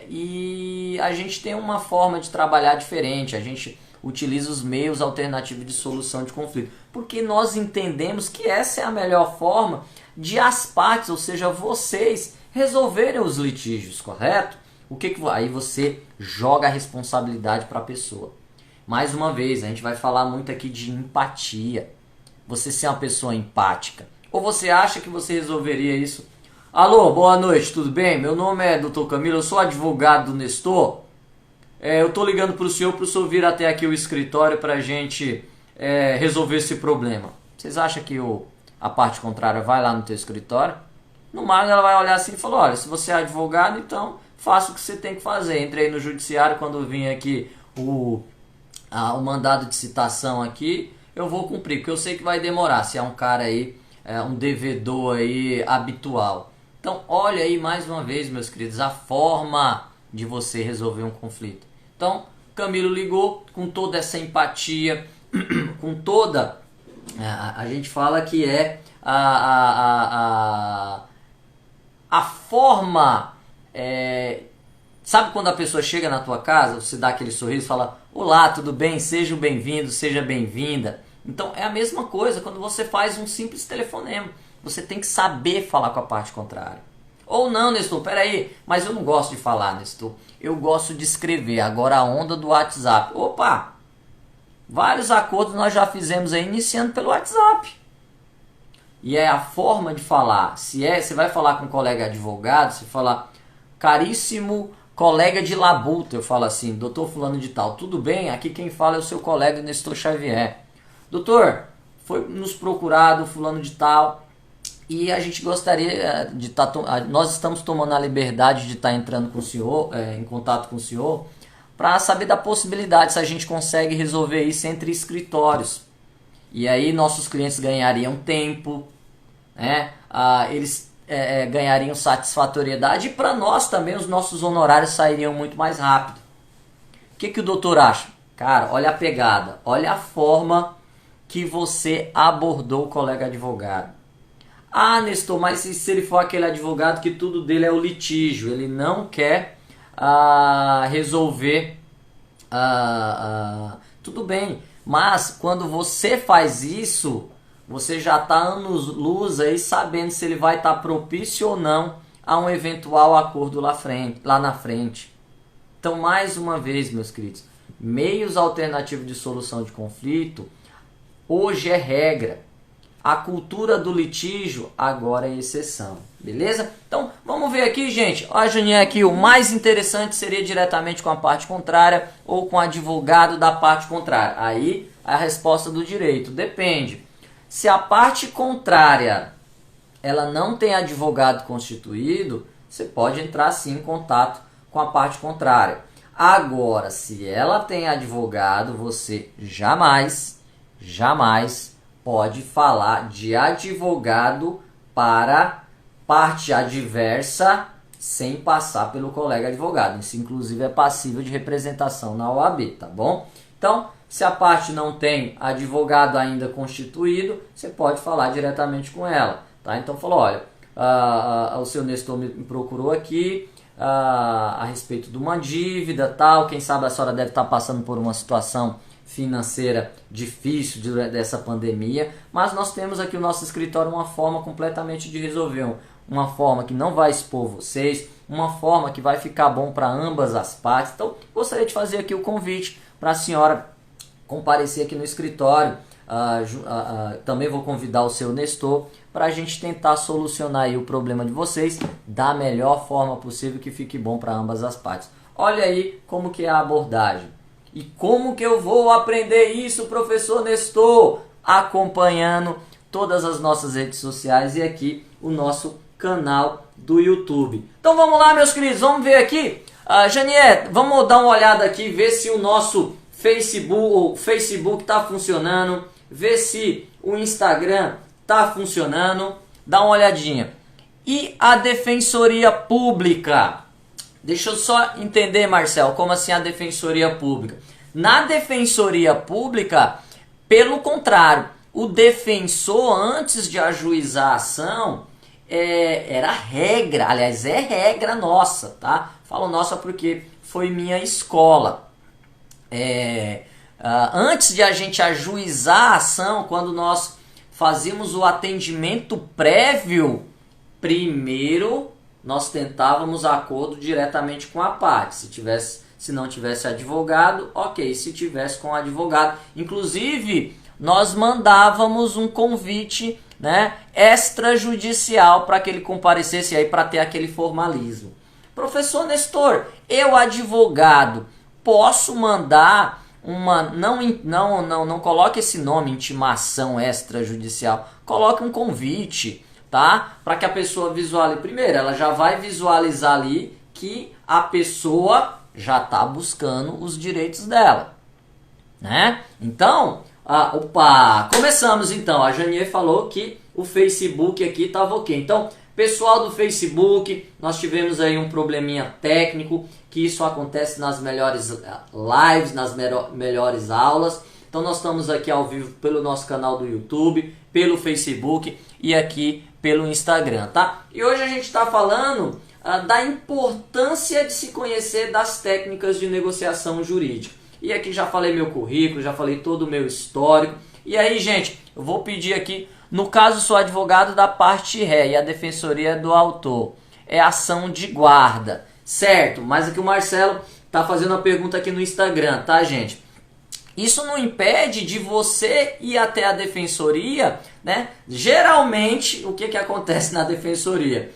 E a gente tem uma forma de trabalhar diferente, a gente utiliza os meios alternativos de solução de conflito, porque nós entendemos que essa é a melhor forma de as partes, ou seja, vocês, resolverem os litígios, correto? Aí você joga a responsabilidade para a pessoa. Mais uma vez, a gente vai falar muito aqui de empatia. Você ser uma pessoa empática. Ou você acha que você resolveria isso? Alô, boa noite, tudo bem? Meu nome é Dr. Camilo, eu sou advogado do Nestor. Eu estou ligando para o senhor vir até aqui o escritório para a gente resolver esse problema. Vocês acham que a parte contrária vai lá no teu escritório? No máximo ela vai olhar assim e falar, olha, se você é advogado, então faça o que você tem que fazer. Entrei no judiciário, quando vim aqui o mandado de citação aqui, eu vou cumprir, porque eu sei que vai demorar, se é um cara aí, um devedor aí habitual. Então, olha aí mais uma vez, meus queridos, a forma de você resolver um conflito. Então, Camilo ligou com toda essa empatia, com toda... a gente fala que é a forma... sabe quando a pessoa chega na tua casa, você dá aquele sorriso e fala, olá, tudo bem? Seja bem-vindo, seja bem-vinda. Então é a mesma coisa quando você faz um simples telefonema. Você tem que saber falar com a parte contrária. Ou não, Nestor, peraí, mas eu não gosto de falar, Nestor. Eu gosto de escrever. Agora a onda do WhatsApp. Opa! Vários acordos nós já fizemos aí, iniciando pelo WhatsApp. E é a forma de falar. Você vai falar com um colega advogado, você fala, caríssimo colega de labuta, eu falo assim, doutor fulano de tal, tudo bem? Aqui quem fala é o seu colega Nestor Xavier. Doutor, foi nos procurado fulano de tal e a gente gostaria de nós estamos tomando a liberdade de estar entrando com o senhor, em contato com o senhor, para saber da possibilidade se a gente consegue resolver isso entre escritórios. E aí nossos clientes ganhariam tempo, né? Eles ganhariam satisfatoriedade e para nós também os nossos honorários sairiam muito mais rápido. O que o doutor acha? Cara, olha a pegada, olha a forma que você abordou o colega advogado. Ah, Nestor, mas se ele for aquele advogado que tudo dele é o litígio, ele não quer resolver, tudo bem, mas quando você faz isso, você já está anos-luz aí sabendo se ele vai estar propício ou não a um eventual acordo lá na frente. Então, mais uma vez, meus queridos, meios alternativos de solução de conflito, hoje é regra. A cultura do litígio agora é exceção, beleza? Então, vamos ver aqui, gente. Ó, Juninho, aqui o mais interessante seria diretamente com a parte contrária ou com o advogado da parte contrária. Aí, a resposta do direito depende. Se a parte contrária ela não tem advogado constituído, você pode entrar sim em contato com a parte contrária. Agora, se ela tem advogado, você jamais pode falar de advogado para parte adversa sem passar pelo colega advogado. Isso, inclusive, é passível de representação na OAB, tá bom? Então, se a parte não tem advogado ainda constituído, você pode falar diretamente com ela, tá? Então, falou, olha, o seu Nestor me procurou aqui a respeito de uma dívida, tal. Quem sabe a senhora deve estar passando por uma situação financeira difícil dessa pandemia, mas nós temos aqui no nosso escritório uma forma completamente de resolver, uma forma que não vai expor vocês, uma forma que vai ficar bom para ambas as partes. Então, gostaria de fazer aqui o convite para a senhora comparecer aqui no escritório também vou convidar o seu Nestor para a gente tentar solucionar aí o problema de vocês da melhor forma possível, que fique bom para ambas as partes. Olha aí como que é a abordagem. E como que eu vou aprender isso, professor Nestor? Acompanhando todas as nossas redes sociais e aqui o nosso canal do YouTube. Então vamos lá, meus queridos, vamos ver aqui. Janiette, vamos dar uma olhada aqui, ver se o nosso Facebook está funcionando, ver se o Instagram está funcionando. Dá uma olhadinha. E a Defensoria Pública? Deixa eu só entender, Marcel, como assim a Defensoria Pública? Na Defensoria Pública, pelo contrário, o defensor, antes de ajuizar a ação, era regra, aliás, é regra nossa, tá? Falo nossa porque foi minha escola. Antes de a gente ajuizar a ação, quando nós fazíamos o atendimento prévio, primeiro nós tentávamos acordo diretamente com a parte. Se não tivesse advogado, ok. Se tivesse com advogado, inclusive nós mandávamos um convite, né, extrajudicial para que ele comparecesse aí para ter aquele formalismo. Professor Nestor, eu advogado posso mandar uma, não coloque esse nome, intimação extrajudicial, coloque um convite, tá? Para que a pessoa visualize. Primeiro, ela já vai visualizar ali que a pessoa já está buscando os direitos dela, né? Então, começamos então. A Janier falou que o Facebook aqui estava ok. Então, pessoal do Facebook, nós tivemos aí um probleminha técnico, que isso acontece nas melhores lives, nas melhores aulas. Então nós estamos aqui ao vivo pelo nosso canal do YouTube, pelo Facebook e aqui pelo Instagram, tá? E hoje a gente está falando da importância de se conhecer das técnicas de negociação jurídica. E aqui já falei meu currículo, já falei todo o meu histórico. E aí, gente, eu vou pedir aqui, no caso sou advogado da parte ré e a defensoria do autor. É ação de guarda, certo? Mas aqui o Marcelo tá fazendo uma pergunta aqui no Instagram, tá, gente? Isso não impede de você ir até a defensoria, né? Geralmente, o que acontece na defensoria?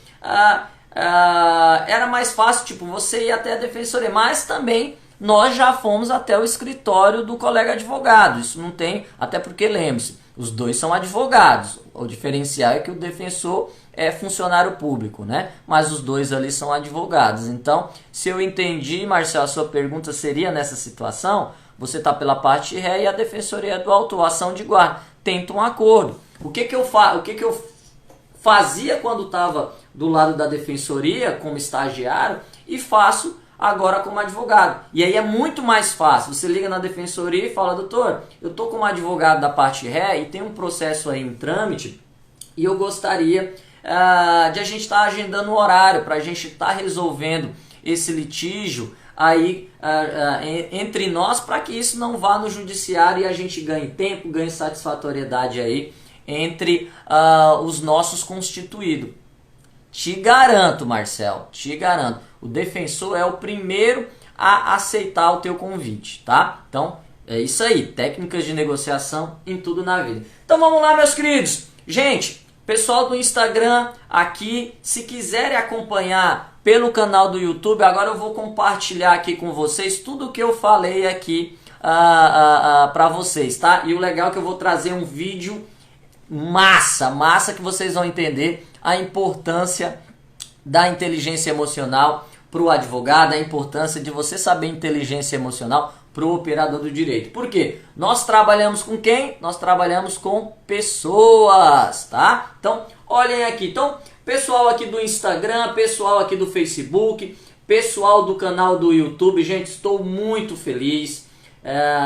Era mais fácil, tipo, você ir até a defensoria, mas também nós já fomos até o escritório do colega advogado. Isso não tem, até porque lembre-se, os dois são advogados. O diferencial é que o defensor é funcionário público, né? Mas os dois ali são advogados. Então, se eu entendi, Marcelo, a sua pergunta seria nessa situação, você está pela parte ré e a defensoria do autor, ação de guarda, tenta um acordo. O que eu fazia quando estava do lado da defensoria como estagiário e faço agora como advogado. E aí é muito mais fácil. Você liga na defensoria e fala: doutor, eu estou como advogado da parte ré e tem um processo aí em trâmite e eu gostaria de a gente estar agendando um horário para a gente estar resolvendo esse litígio aí entre nós, para que isso não vá no judiciário e a gente ganhe tempo, ganhe satisfatoriedade aí entre os nossos constituídos. Te garanto, Marcelo, te garanto, o defensor é o primeiro a aceitar o teu convite, tá? Então, é isso aí, técnicas de negociação em tudo na vida. Então vamos lá, meus queridos. Gente, pessoal do Instagram aqui, se quiserem acompanhar pelo canal do YouTube, agora eu vou compartilhar aqui com vocês tudo o que eu falei aqui para vocês, tá? E o legal é que eu vou trazer um vídeo massa que vocês vão entender a importância da inteligência emocional para o advogado, a importância de você saber inteligência emocional para o operador do direito. Por quê? Nós trabalhamos com quem? Nós trabalhamos com pessoas, tá? Então, olhem aqui. Então, pessoal aqui do Instagram, pessoal aqui do Facebook, pessoal do canal do YouTube, gente, estou muito feliz.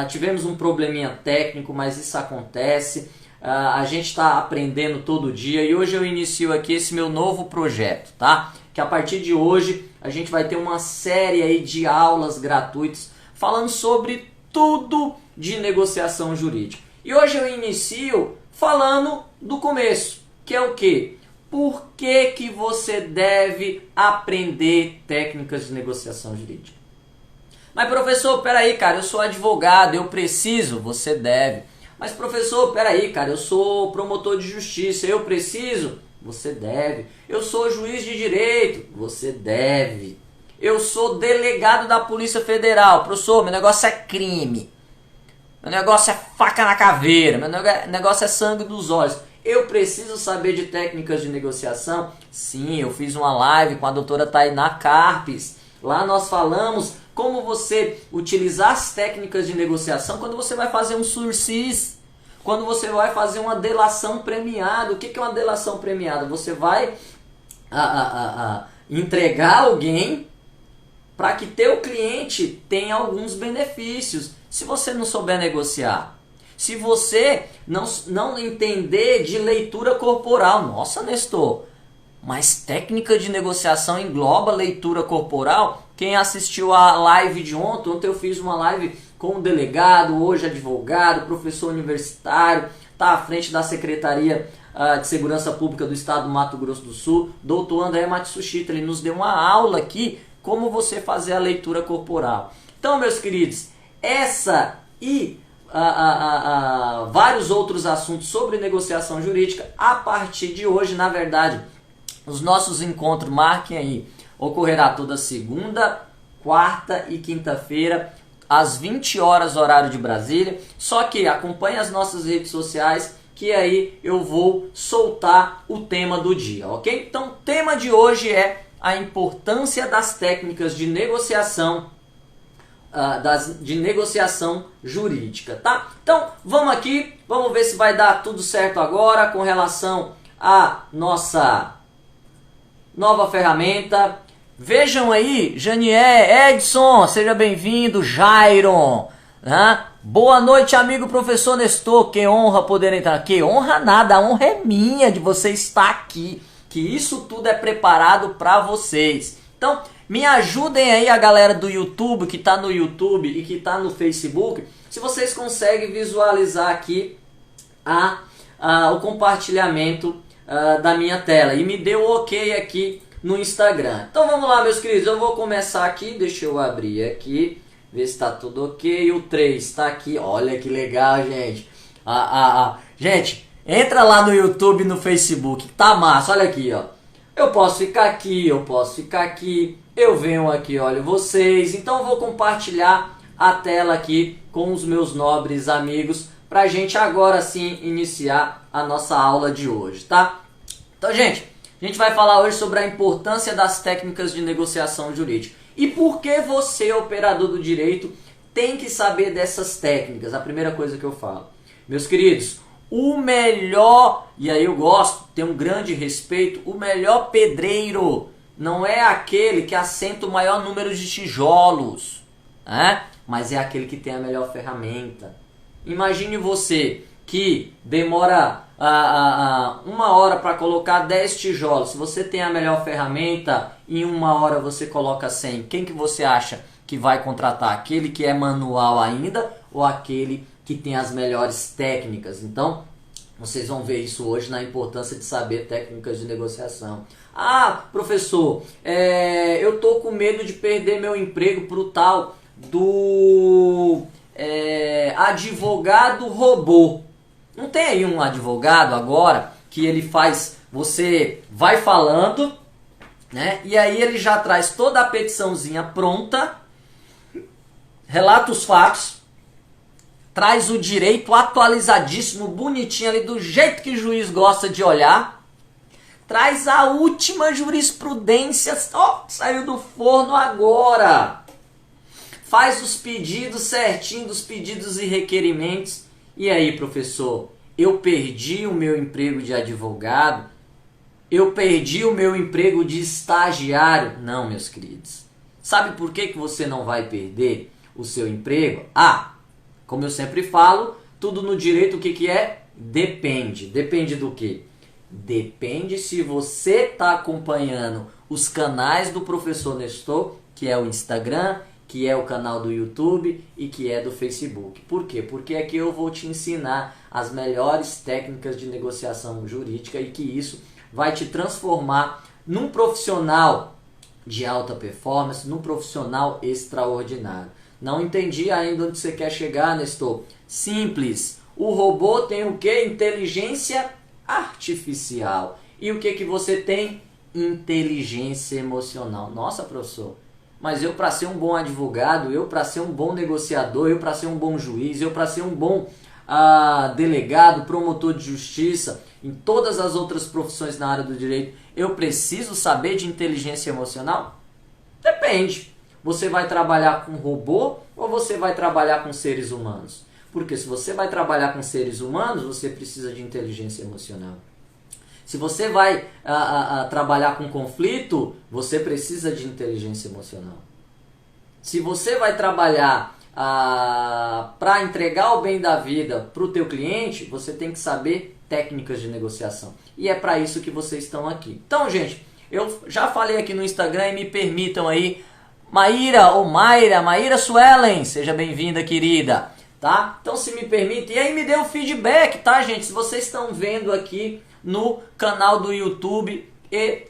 Tivemos um probleminha técnico, mas isso acontece. A gente está aprendendo todo dia e hoje eu inicio aqui esse meu novo projeto, tá? Que a partir de hoje a gente vai ter uma série aí de aulas gratuitas falando sobre tudo de negociação jurídica. E hoje eu inicio falando do começo, que é o quê? Por que você deve aprender técnicas de negociação jurídica? Mas professor, peraí, cara, eu sou advogado, eu preciso, você deve. Mas professor, peraí, cara, eu sou promotor de justiça, eu preciso? Você deve. Eu sou juiz de direito? Você deve. Eu sou delegado da Polícia Federal. Professor, meu negócio é crime. Meu negócio é faca na caveira. Meu negócio é sangue dos olhos. Eu preciso saber de técnicas de negociação? Sim, eu fiz uma live com a doutora Tainá Carpes. Lá nós falamos como você utilizar as técnicas de negociação quando você vai fazer um sursis, quando você vai fazer uma delação premiada. O que é uma delação premiada? Você vai entregar alguém para que teu cliente tenha alguns benefícios. Se você não souber negociar, se você não entender de leitura corporal, nossa, Nestor, mas técnica de negociação engloba leitura corporal? Quem assistiu a live de ontem eu fiz uma live com um delegado, hoje advogado, professor universitário, está à frente da Secretaria de Segurança Pública do Estado do Mato Grosso do Sul, doutor André Matsushita. Ele nos deu uma aula aqui como você fazer a leitura corporal. Então, meus queridos, essa e vários outros assuntos sobre negociação jurídica, a partir de hoje, na verdade, os nossos encontros, marquem aí, ocorrerá toda segunda, quarta e quinta-feira, às 20 horas, horário de Brasília. Só que acompanhe as nossas redes sociais, que aí eu vou soltar o tema do dia, ok? Então, o tema de hoje é a importância das técnicas de negociação, de negociação jurídica, tá? Então, vamos aqui, vamos ver se vai dar tudo certo agora com relação à nossa nova ferramenta. Vejam aí, Janier, Edson, seja bem-vindo, Jairon, né? Boa noite, amigo professor Nestor, que honra poder entrar. Que honra nada, a honra é minha de você estar aqui, que isso tudo é preparado para vocês. Então, me ajudem aí a galera do YouTube, que está no YouTube e que está no Facebook, se vocês conseguem visualizar aqui o compartilhamento da minha tela. E me dê o ok aqui no Instagram. Então vamos lá, meus queridos, eu vou começar aqui, deixa eu abrir aqui, ver se está tudo ok. O 3 está aqui, olha que legal, gente. Gente, entra lá no YouTube e no Facebook, tá massa, olha aqui, ó. Eu posso ficar aqui, eu posso ficar aqui, eu venho aqui, olho vocês. Então eu vou compartilhar a tela aqui com os meus nobres amigos pra gente agora sim iniciar a nossa aula de hoje, tá? Então, gente, a gente vai falar hoje sobre a importância das técnicas de negociação jurídica. E por que você, operador do direito, tem que saber dessas técnicas? A primeira coisa que eu falo. Meus queridos, o melhor, e aí eu gosto, tenho um grande respeito, o melhor pedreiro não é aquele que assenta o maior número de tijolos, né? Mas é aquele que tem a melhor ferramenta. Imagine você que demora uma hora para colocar 10 tijolos. Se você tem a melhor ferramenta, em uma hora você coloca 100. Quem que você acha que vai contratar? Aquele que é manual ainda ou aquele que tem as melhores técnicas? Então, vocês vão ver isso hoje na importância de saber técnicas de negociação. Ah, professor, eu tô com medo de perder meu emprego pro tal do advogado robô. Não tem aí um advogado agora que ele faz, você vai falando, né? E aí ele já traz toda a petiçãozinha pronta, relata os fatos, traz o direito atualizadíssimo, bonitinho ali, do jeito que o juiz gosta de olhar, traz a última jurisprudência, saiu do forno agora, faz os pedidos certinho dos pedidos e requerimentos. E aí, professor, eu perdi o meu emprego de advogado? Eu perdi o meu emprego de estagiário? Não, meus queridos. Sabe por que você não vai perder o seu emprego? Como eu sempre falo, tudo no direito o que é? Depende. Depende do quê? Depende se você está acompanhando os canais do professor Nestor, que é o Instagram, que é o canal do YouTube e que é do Facebook. Por quê? Porque aqui eu vou te ensinar as melhores técnicas de negociação jurídica e que isso vai te transformar num profissional de alta performance, num profissional extraordinário. Não entendi ainda onde você quer chegar, Nestor? Simples. O robô tem o que? Inteligência artificial. E o que você tem? Inteligência emocional. Nossa, professor, mas eu para ser um bom advogado, eu para ser um bom negociador, eu para ser um bom juiz, eu para ser um bom delegado, promotor de justiça, em todas as outras profissões na área do direito, eu preciso saber de inteligência emocional? Depende. Você vai trabalhar com robô ou você vai trabalhar com seres humanos? Porque se você vai trabalhar com seres humanos, você precisa de inteligência emocional. Se você vai trabalhar com conflito, você precisa de inteligência emocional. Se você vai trabalhar para entregar o bem da vida para o teu cliente, você tem que saber técnicas de negociação. E é para isso que vocês estão aqui. Então, gente, eu já falei aqui no Instagram e me permitam aí, Maíra Suelen, seja bem-vinda, querida, tá? Então, se me permite, e aí me dê um feedback, tá, gente? Se vocês estão vendo aqui no canal do YouTube e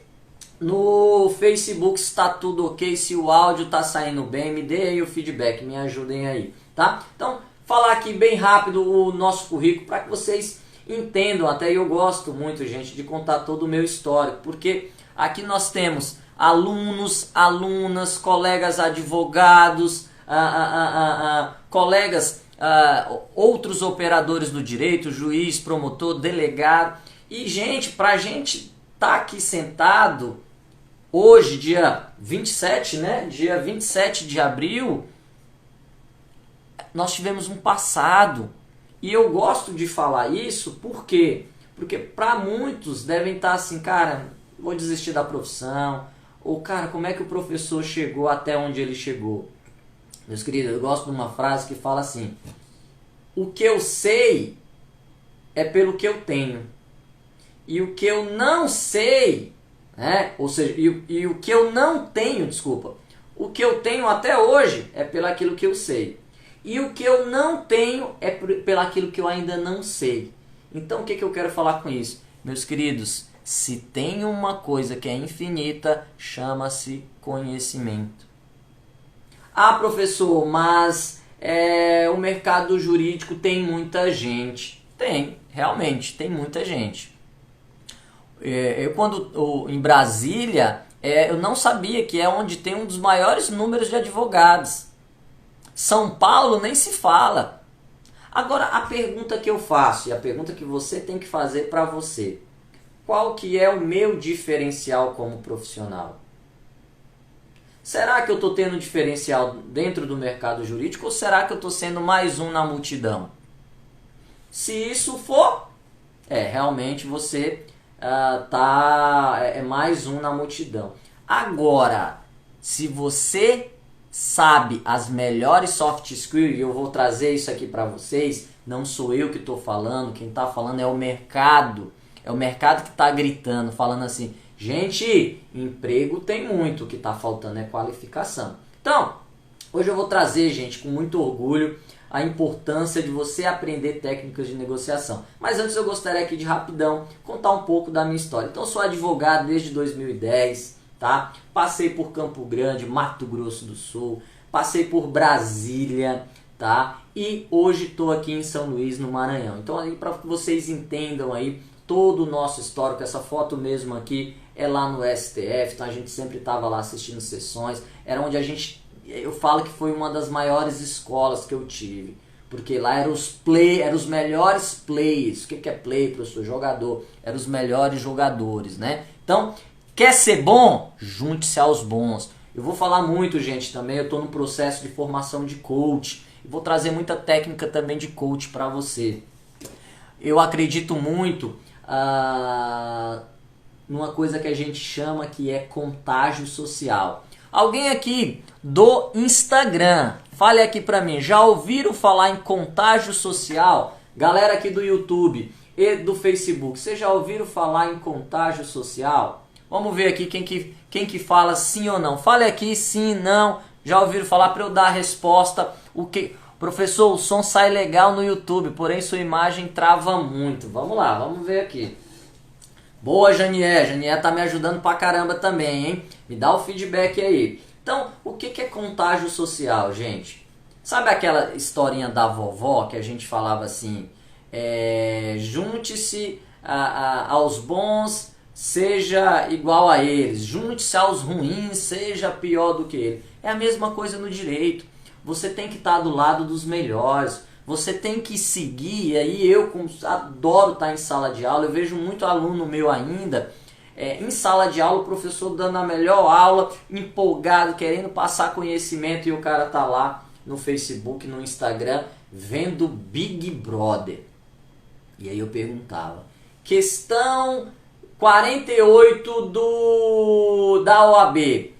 no Facebook está tudo ok, se o áudio está saindo bem, me dê aí o feedback, me ajudem aí, tá? Então, falar aqui bem rápido o nosso currículo para que vocês entendam, até eu gosto muito, gente, de contar todo o meu histórico, porque aqui nós temos alunos, alunas, colegas advogados, colegas, outros operadores do direito, juiz, promotor, delegado, e gente, pra gente tá aqui sentado hoje, dia 27, né? Dia 27 de abril, nós tivemos um passado. E eu gosto de falar isso por quê? Porque para muitos devem estar assim, cara, vou desistir da profissão. Ou, cara, como é que o professor chegou até onde ele chegou? Meus queridos, eu gosto de uma frase que fala assim: o que eu sei é pelo que eu tenho. E o que eu não sei, né? Ou seja, e o que eu não tenho, desculpa, o que eu tenho até hoje é pelo aquilo que eu sei. E o que eu não tenho é pelo aquilo que eu ainda não sei. Então, o que eu quero falar com isso? Meus queridos, se tem uma coisa que é infinita, chama-se conhecimento. Ah, professor, mas o mercado jurídico tem muita gente. Tem, realmente, tem muita gente. Eu quando em Brasília, eu não sabia que é onde tem um dos maiores números de advogados. São Paulo nem se fala. Agora, a pergunta que eu faço e a pergunta que você tem que fazer para você: qual que é o meu diferencial como profissional? Será que eu estou tendo diferencial dentro do mercado jurídico ou será que eu estou sendo mais um na multidão? Se isso for, realmente você é mais um na multidão. Agora, se você sabe as melhores soft skills, e eu vou trazer isso aqui para vocês, não sou eu que estou falando, quem está falando é o mercado. É o mercado que está gritando, falando assim: gente, emprego tem muito, o que está faltando é qualificação. Então, hoje eu vou trazer, gente, com muito orgulho, a importância de você aprender técnicas de negociação. Mas antes eu gostaria aqui de rapidão contar um pouco da minha história. Então, eu sou advogado desde 2010, tá? Passei por Campo Grande, Mato Grosso do Sul, passei por Brasília, tá? E hoje estou aqui em São Luís, no Maranhão. Então, aí para que vocês entendam aí todo o nosso histórico, essa foto mesmo aqui é lá no STF, então a gente sempre estava lá assistindo sessões, era onde eu falo que foi uma das maiores escolas que eu tive, porque lá eram os melhores players. O que é play, professor? Jogador. Eram os melhores jogadores, né? Então, quer ser bom? Junte-se aos bons. Eu vou falar muito, gente, também, eu estou no processo de formação de coach, vou trazer muita técnica também de coach para você. Eu acredito muito numa coisa que a gente chama que é contágio social. Alguém aqui do Instagram, fale aqui pra mim, já ouviram falar em contágio social? Galera aqui do YouTube e do Facebook, vocês já ouviram falar em contágio social? Vamos ver aqui quem que fala sim ou não. Fale aqui sim, não, já ouviram falar para eu dar a resposta. Professor, o som sai legal no YouTube, porém sua imagem trava muito. Vamos lá, vamos ver aqui. Boa, Janié. Janié tá me ajudando pra caramba também, hein? Me dá o feedback aí. Então, o que é contágio social, gente? Sabe aquela historinha da vovó que a gente falava assim, Junte-se aos bons, seja igual a eles. Junte-se aos ruins, seja pior do que ele. É a mesma coisa no direito. Você tem que estar do lado dos melhores. Você tem que seguir. E aí eu adoro estar em sala de aula. Eu vejo muito aluno meu ainda em sala de aula, o professor dando a melhor aula, empolgado, querendo passar conhecimento, e o cara tá lá no Facebook, no Instagram, vendo Big Brother. E aí eu perguntava, questão 48 da OAB.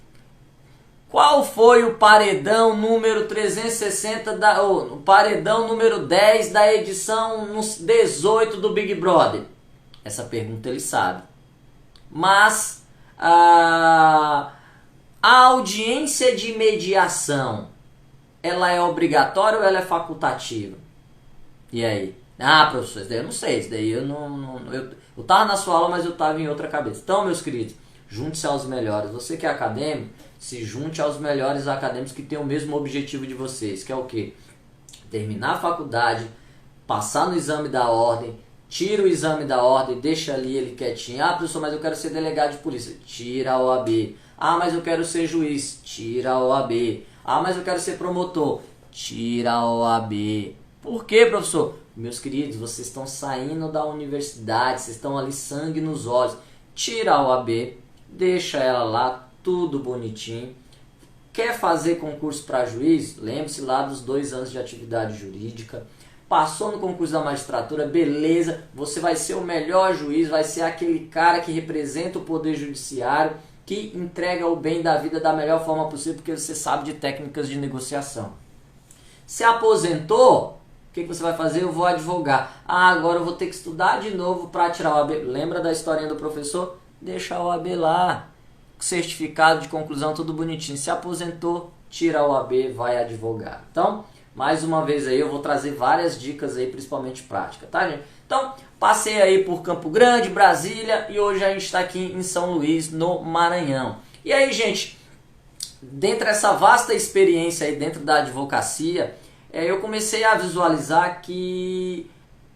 Qual foi o paredão número 360, o paredão número 10 da edição 18 do Big Brother? Essa pergunta ele sabe. Mas a audiência de mediação, ela é obrigatória ou ela é facultativa? E aí? Professor, isso daí eu não sei, isso daí eu tava na sua aula, mas eu tava em outra cabeça. Então, meus queridos, junte-se aos melhores. Você que é acadêmico, se junte aos melhores acadêmicos que têm o mesmo objetivo de vocês, que é o quê? Terminar a faculdade, passar no exame da ordem, tira o exame da ordem, deixa ali ele quietinho. Professor, mas eu quero ser delegado de polícia. Tira a OAB. Mas eu quero ser juiz. Tira a OAB. Mas eu quero ser promotor. Tira a OAB. Por quê, professor? Meus queridos, vocês estão saindo da universidade, vocês estão ali sangue nos olhos. Tira a OAB, deixa ela lá, tudo bonitinho. Quer fazer concurso para juiz? Lembre-se lá dos 2 anos de atividade jurídica. Passou no concurso da magistratura, beleza, você vai ser o melhor juiz, vai ser aquele cara que representa o poder judiciário, que entrega o bem da vida da melhor forma possível, porque você sabe de técnicas de negociação. Se aposentou, o que você vai fazer? Eu vou advogar. Agora eu vou ter que estudar de novo para tirar a OAB. Lembra da historinha do professor? Deixa a OAB lá, certificado de conclusão, tudo bonitinho. Se aposentou, tira a OAB, vai advogar. Então, mais uma vez aí eu vou trazer várias dicas aí, principalmente prática, tá, gente? Então, passei aí por Campo Grande, Brasília, e hoje a gente está aqui em São Luís, no Maranhão. E aí, gente, dentro dessa vasta experiência aí dentro da advocacia, eu comecei a visualizar que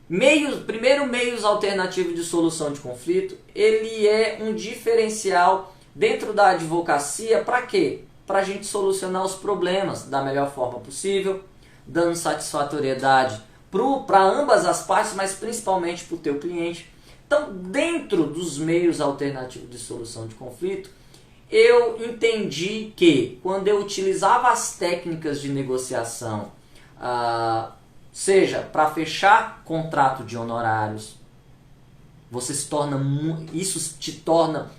meios alternativos de solução de conflito, ele é um diferencial dentro da advocacia. Para quê? Para a gente solucionar os problemas da melhor forma possível, dando satisfatoriedade para ambas as partes, mas principalmente para o teu cliente. Então, dentro dos meios alternativos de solução de conflito, eu entendi que quando eu utilizava as técnicas de negociação, seja para fechar contrato de honorários, isso te torna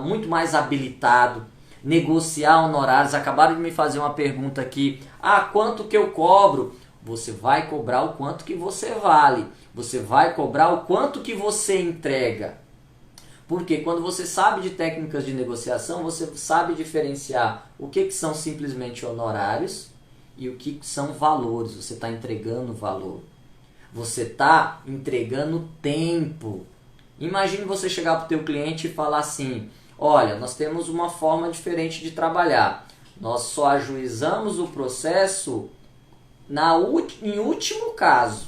muito mais habilitado. Negociar honorários. Acabaram de me fazer uma pergunta aqui. Quanto que eu cobro? Você vai cobrar o quanto que você vale. Você vai cobrar o quanto que você entrega. Porque quando você sabe de técnicas de negociação, você sabe diferenciar o que são simplesmente honorários e o que são valores. Você está entregando valor. Você está entregando tempo. Imagine você chegar para o teu cliente e falar assim: olha, nós temos uma forma diferente de trabalhar. Nós só ajuizamos o processo em último caso,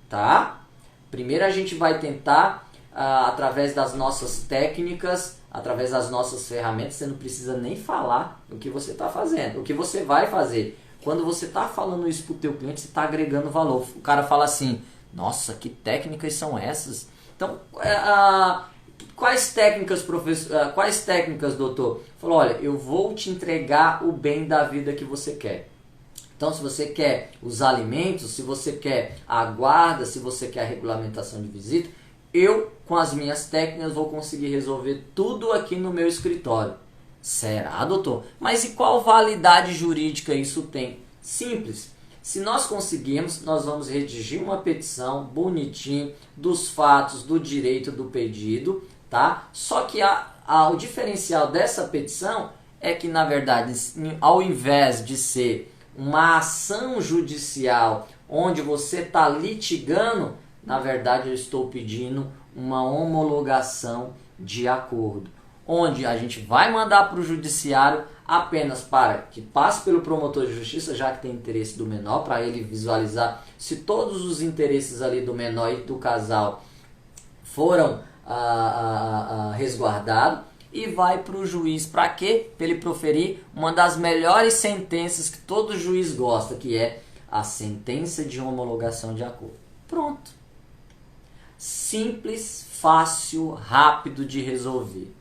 tá? Primeiro a gente vai tentar, através das nossas técnicas, através das nossas ferramentas. Você não precisa nem falar o que você está fazendo, o que você vai fazer. Quando você está falando isso para o teu cliente, você está agregando valor. O cara fala assim: nossa, que técnicas são essas? Então, quais técnicas, professor? Quais técnicas, doutor? Falou: olha, eu vou te entregar o bem da vida que você quer. Então, se você quer os alimentos, se você quer a guarda, se você quer a regulamentação de visita, eu, com as minhas técnicas, vou conseguir resolver tudo aqui no meu escritório. Será, doutor? Mas e qual validade jurídica isso tem? Simples. Se nós conseguirmos, nós vamos redigir uma petição bonitinho dos fatos, do direito do pedido, tá? Só que o diferencial dessa petição é que, na verdade, ao invés de ser uma ação judicial onde você está litigando, na verdade eu estou pedindo uma homologação de acordo. onde a gente vai mandar para o judiciário apenas para que passe pelo promotor de justiça, já que tem interesse do menor, para ele visualizar se todos os interesses ali do menor e do casal foram resguardados, e vai para o juiz. Para quê? Para ele proferir uma das melhores sentenças que todo juiz gosta, que é a sentença de homologação de acordo. Pronto. Simples, fácil, rápido de resolver.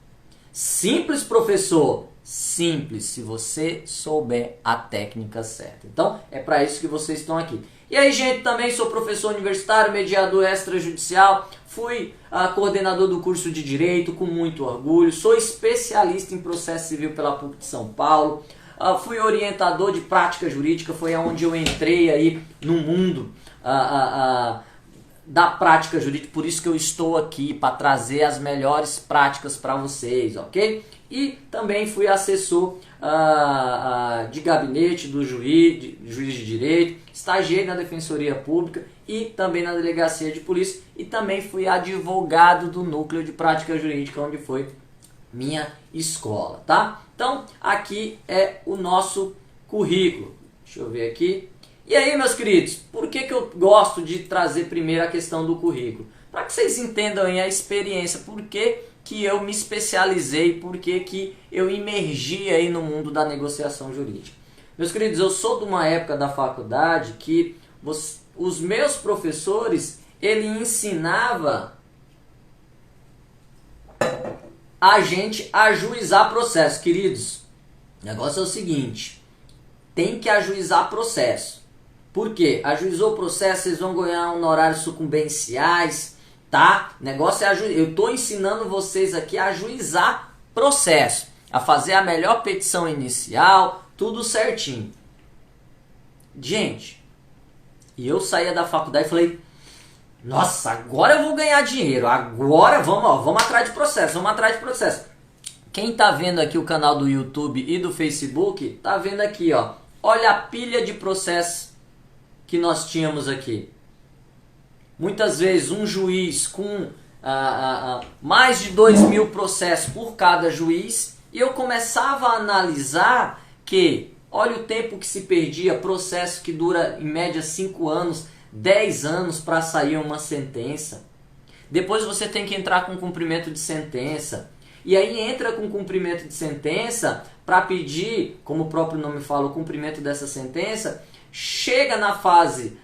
Simples, professor? Simples, se você souber a técnica certa. Então, é para isso que vocês estão aqui. E aí, gente, também sou professor universitário, mediador extrajudicial, fui coordenador do curso de Direito, com muito orgulho, sou especialista em processo civil pela PUC de São Paulo, fui orientador de prática jurídica, foi onde eu entrei aí no mundo da prática jurídica, por isso que eu estou aqui, para trazer as melhores práticas para vocês, ok? E também fui assessor de gabinete do juiz de direito, estagiei na Defensoria Pública e também na Delegacia de Polícia, e também fui advogado do Núcleo de Prática Jurídica, onde foi minha escola, tá? Então, aqui é o nosso currículo. Deixa eu ver aqui. E aí, meus queridos, por que eu gosto de trazer primeiro a questão do currículo? Para que vocês entendam aí a experiência, por que eu me especializei, por que eu imergi aí no mundo da negociação jurídica. Meus queridos, eu sou de uma época da faculdade que os meus professores, ele ensinava a gente a ajuizar processo. Queridos, o negócio é o seguinte, tem que ajuizar processo. Por quê? Ajuizou o processo, vocês vão ganhar honorários sucumbenciais, tá? O negócio é ajuizar. Eu estou ensinando vocês aqui a ajuizar processo, a fazer a melhor petição inicial, tudo certinho. Gente, e eu saía da faculdade e falei, nossa, agora eu vou ganhar dinheiro, agora vamos atrás de processo, vamos atrás de processo. Quem tá vendo aqui o canal do YouTube e do Facebook, tá vendo aqui, ó, olha a pilha de processos que nós tínhamos aqui. Muitas vezes um juiz com mais de 2.000 processos por cada juiz, e eu começava a analisar que, olha o tempo que se perdia, processo que dura em média 5 anos, 10 anos para sair uma sentença. Depois você tem que entrar com cumprimento de sentença. E aí entra com cumprimento de sentença para pedir, como o próprio nome fala, o cumprimento dessa sentença. Chega na fase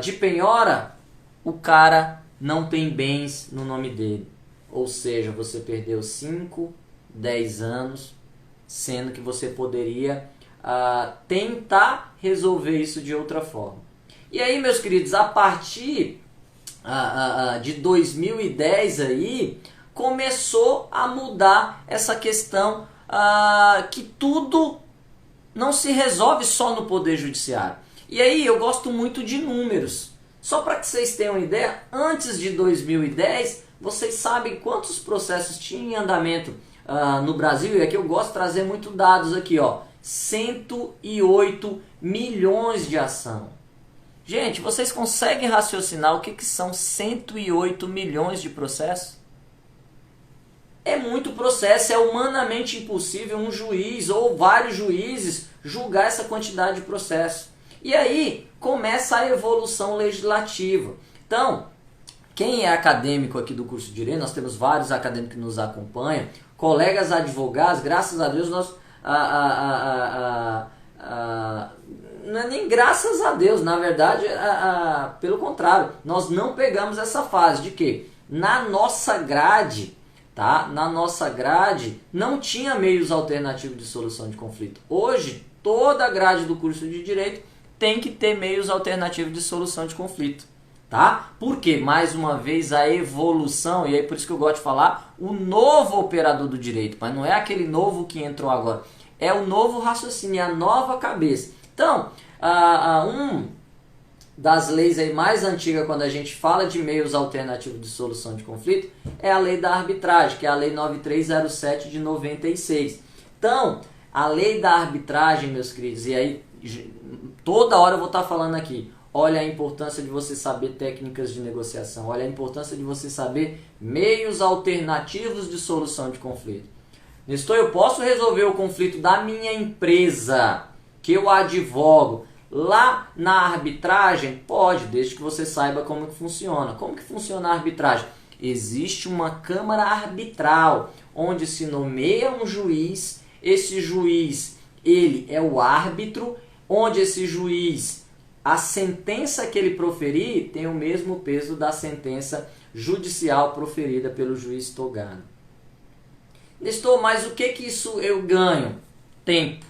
de penhora, o cara não tem bens no nome dele. Ou seja, você perdeu 5, 10 anos, sendo que você poderia tentar resolver isso de outra forma. E aí, meus queridos, a partir de 2010 aí, começou a mudar essa questão que tudo não se resolve só no Poder Judiciário. E aí eu gosto muito de números. Só para que vocês tenham uma ideia, antes de 2010, vocês sabem quantos processos tinham em andamento no Brasil? E aqui eu gosto de trazer muito dados aqui, ó. 108 milhões de ação. Gente, vocês conseguem raciocinar o que são 108 milhões de processos? É muito processo, é humanamente impossível um juiz ou vários juízes julgar essa quantidade de processo. E aí começa a evolução legislativa. Então, quem é acadêmico aqui do curso de Direito, nós temos vários acadêmicos que nos acompanham, colegas advogados, graças a Deus nós... não é nem graças a Deus, na verdade, pelo contrário, nós não pegamos essa fase de que na nossa grade, tá? Na nossa grade não tinha meios alternativos de solução de conflito. Hoje, toda a grade do curso de Direito tem que ter meios alternativos de solução de conflito, tá? Porque, mais uma vez, a evolução, e aí por isso que eu gosto de falar, o novo operador do direito, mas não é aquele novo que entrou agora, é o novo raciocínio, é a nova cabeça. Então, das leis aí mais antigas, quando a gente fala de meios alternativos de solução de conflito, é a lei da arbitragem, que é a lei 9307 de 96. Então, a lei da arbitragem, meus queridos, e aí toda hora eu vou estar falando aqui, olha a importância de você saber técnicas de negociação, olha a importância de você saber meios alternativos de solução de conflito. Nestor, eu posso resolver o conflito da minha empresa, que eu advogo, lá na arbitragem? Pode, desde que você saiba como que funciona. Como que funciona a arbitragem? Existe uma câmara arbitral, onde se nomeia um juiz, esse juiz, ele é o árbitro, onde esse juiz, a sentença que ele proferir tem o mesmo peso da sentença judicial proferida pelo juiz togado. Nestor, mas o que isso eu ganho? Tempo.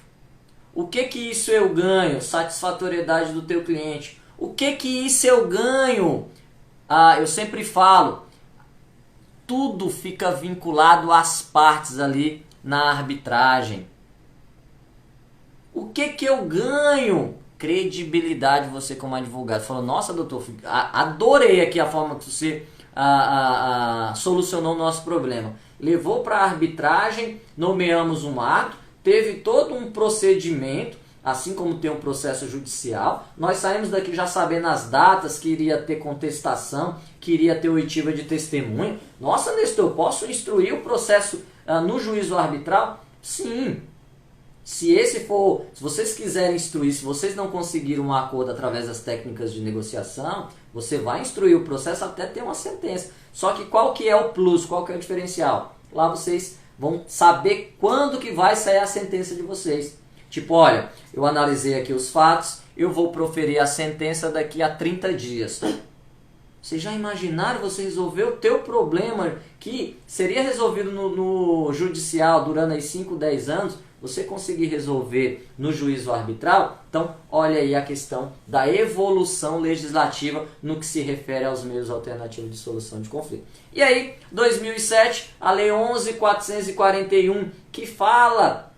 O que isso eu ganho? Satisfatoriedade do teu cliente. O que isso eu ganho? Eu sempre falo, tudo fica vinculado às partes ali na arbitragem. O que eu ganho? Credibilidade você como advogado. Falou, nossa doutor, adorei aqui a forma que você solucionou o nosso problema. Levou para a arbitragem, nomeamos um árbitro, teve todo um procedimento, assim como tem um processo judicial. Nós saímos daqui já sabendo as datas, que iria ter contestação, que iria ter oitiva de testemunha. Nossa, Nestor, posso instruir o processo no juízo arbitral? Sim. Se vocês quiserem instruir, se vocês não conseguiram um acordo através das técnicas de negociação, você vai instruir o processo até ter uma sentença. Só que qual que é o plus, qual que é o diferencial? Lá vocês vão saber quando que vai sair a sentença de vocês. Tipo, olha, eu analisei aqui os fatos, eu vou proferir a sentença daqui a 30 dias. Vocês já imaginaram você resolver o teu problema que seria resolvido no judicial durante aí 5, 10 anos, você conseguir resolver no juízo arbitral? Então, olha aí a questão da evolução legislativa no que se refere aos meios alternativos de solução de conflito. E aí, 2007, a Lei 11.441, que fala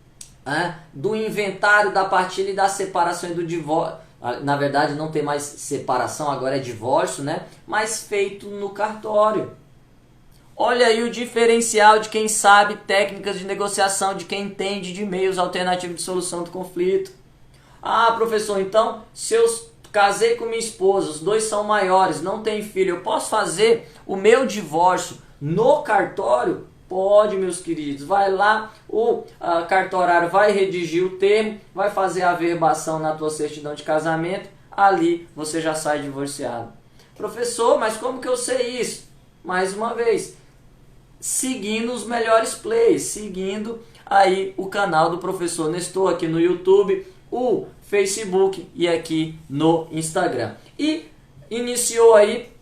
do inventário da partilha e da separação e do divórcio. Na verdade, não tem mais separação, agora é divórcio, né? Mas feito no cartório. Olha aí o diferencial de quem sabe técnicas de negociação, de quem entende de meios alternativos de solução do conflito. Professor, então, se eu casei com minha esposa, os dois são maiores, não tem filho, eu posso fazer o meu divórcio no cartório? Pode, meus queridos. Vai lá, o cartorário vai redigir o termo, vai fazer a averbação na tua certidão de casamento, ali você já sai divorciado. Professor, mas como que eu sei isso? Mais uma vez, seguindo os melhores plays, seguindo aí o canal do professor Nestor aqui no YouTube, o Facebook e aqui no Instagram. E iniciou aí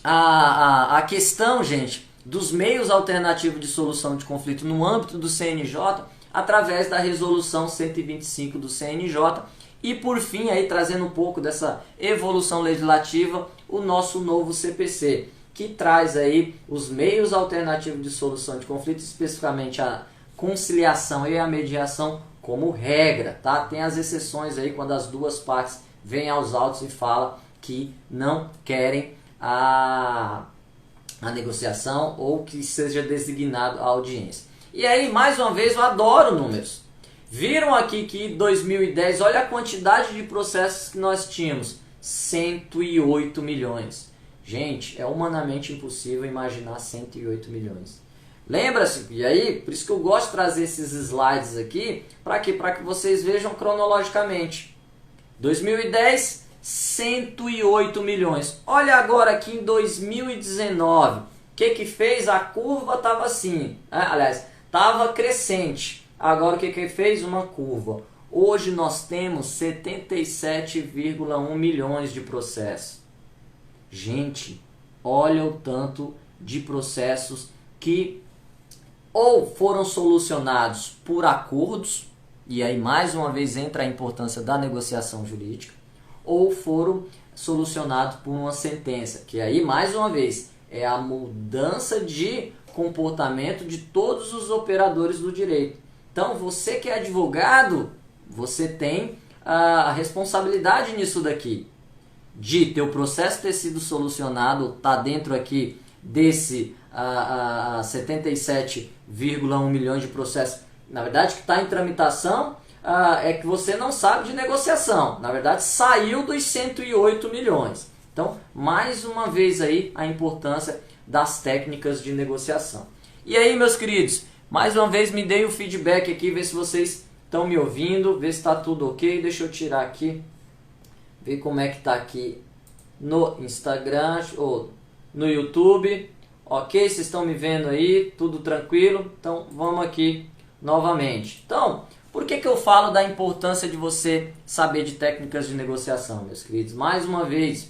a questão, gente, dos meios alternativos de solução de conflito no âmbito do CNJ, através da resolução 125 do CNJ, e por fim, aí trazendo um pouco dessa evolução legislativa, o nosso novo CPC, que traz aí os meios alternativos de solução de conflito, especificamente a conciliação e a mediação como regra, tá? Tem as exceções aí quando as duas partes vêm aos autos e falam que não querem a negociação ou que seja designado a audiência. E aí, mais uma vez, eu adoro números. Viram aqui que 2010, olha a quantidade de processos que nós tínhamos, 108 milhões. Gente, é humanamente impossível imaginar 108 milhões. Lembra-se, e aí, por isso que eu gosto de trazer esses slides aqui, para quê? Para que vocês vejam cronologicamente. 2010, 108 milhões. Olha agora aqui em 2019, o que fez? A curva estava assim, aliás, estava crescente. Agora o que fez? Uma curva. Hoje nós temos 77,1 milhões de processos. Gente, olha o tanto de processos que ou foram solucionados por acordos, e aí mais uma vez entra a importância da negociação jurídica, ou foram solucionados por uma sentença, que aí mais uma vez é a mudança de comportamento de todos os operadores do direito. Então você que é advogado, você tem a responsabilidade nisso daqui, de teu processo ter sido solucionado, tá dentro aqui desse 77,1 milhões de processos, na verdade que está em tramitação, é que você não sabe de negociação. Na verdade, saiu dos 108 milhões. Então, mais uma vez aí a importância das técnicas de negociação. E aí, meus queridos, mais uma vez me deem o feedback aqui, ver se vocês estão me ouvindo, ver se está tudo ok. Deixa eu tirar aqui, ver como é que está aqui no Instagram ou no YouTube. Ok, vocês estão me vendo aí, tudo tranquilo? Então, vamos aqui novamente. Então, por que eu falo da importância de você saber de técnicas de negociação, meus queridos? Mais uma vez,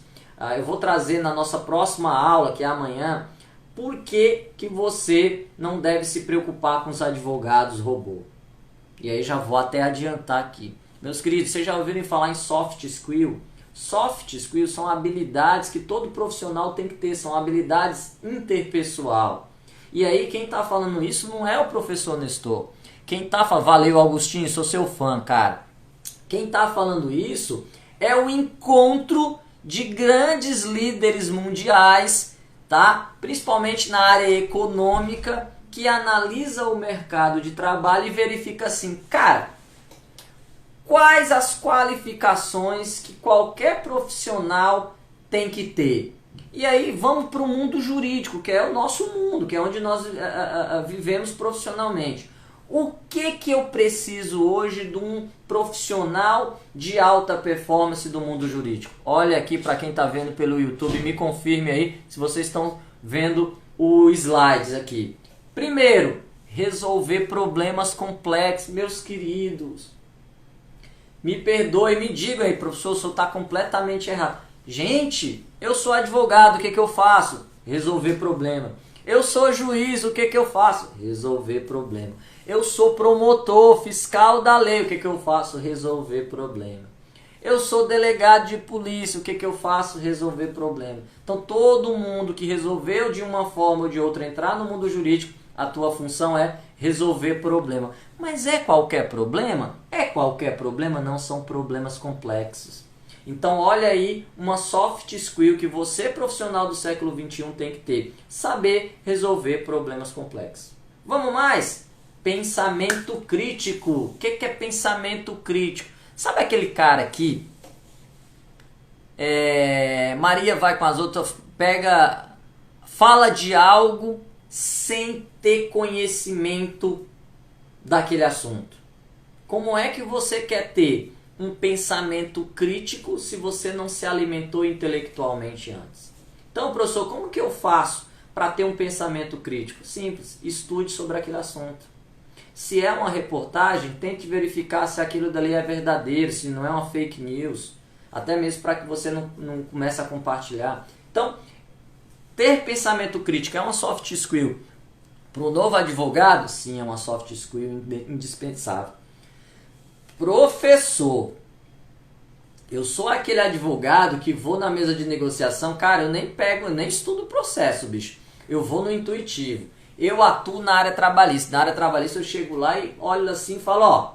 eu vou trazer na nossa próxima aula, que é amanhã, por que você não deve se preocupar com os advogados robô. E aí já vou até adiantar aqui. Meus queridos, vocês já ouviram falar em soft skill? Soft skills são habilidades que todo profissional tem que ter, são habilidades interpessoal. E aí quem está falando isso não é o professor Nestor. Quem está falando, valeu Augustinho, sou seu fã, cara. Quem está falando isso é o encontro de grandes líderes mundiais, tá? Principalmente na área econômica, que analisa o mercado de trabalho e verifica assim, cara, quais as qualificações que qualquer profissional tem que ter. E aí vamos para o mundo jurídico, que é o nosso mundo, que é onde nós vivemos profissionalmente. O que eu preciso hoje de um profissional de alta performance do mundo jurídico? Olha aqui para quem está vendo pelo YouTube, me confirme aí se vocês estão vendo os slides aqui. Primeiro, resolver problemas complexos, meus queridos. Me perdoe, me diga aí, professor, o senhor está completamente errado. Gente, eu sou advogado, o que eu faço? Resolver problema. Eu sou juiz, o que eu faço? Resolver problema. Eu sou promotor, fiscal da lei, o que eu faço? Resolver problema. Eu sou delegado de polícia, o que eu faço? Resolver problema. Então todo mundo que resolveu de uma forma ou de outra entrar no mundo jurídico, a tua função é resolver problema. Mas é qualquer problema? É qualquer problema, não são problemas complexos. Então olha aí uma soft skill que você, profissional do século XXI, tem que ter. Saber resolver problemas complexos. Vamos mais? Pensamento crítico. O que é pensamento crítico? Sabe aquele cara que Maria vai com as outras, fala de algo sem ter conhecimento daquele assunto? Como é que você quer ter um pensamento crítico se você não se alimentou intelectualmente antes? Então, professor, como que eu faço para ter um pensamento crítico? Simples, estude sobre aquele assunto. Se é uma reportagem, tente verificar se aquilo dali é verdadeiro, se não é uma fake news, até mesmo para que você não comece a compartilhar. Então, ter pensamento crítico é uma soft skill. Para o novo advogado, sim, é uma soft skill indispensável. Professor, eu sou aquele advogado que vou na mesa de negociação, cara, eu nem estudo o processo, bicho. Eu vou no intuitivo. Eu atuo na área trabalhista. Na área trabalhista eu chego lá e olho assim e falo, ó,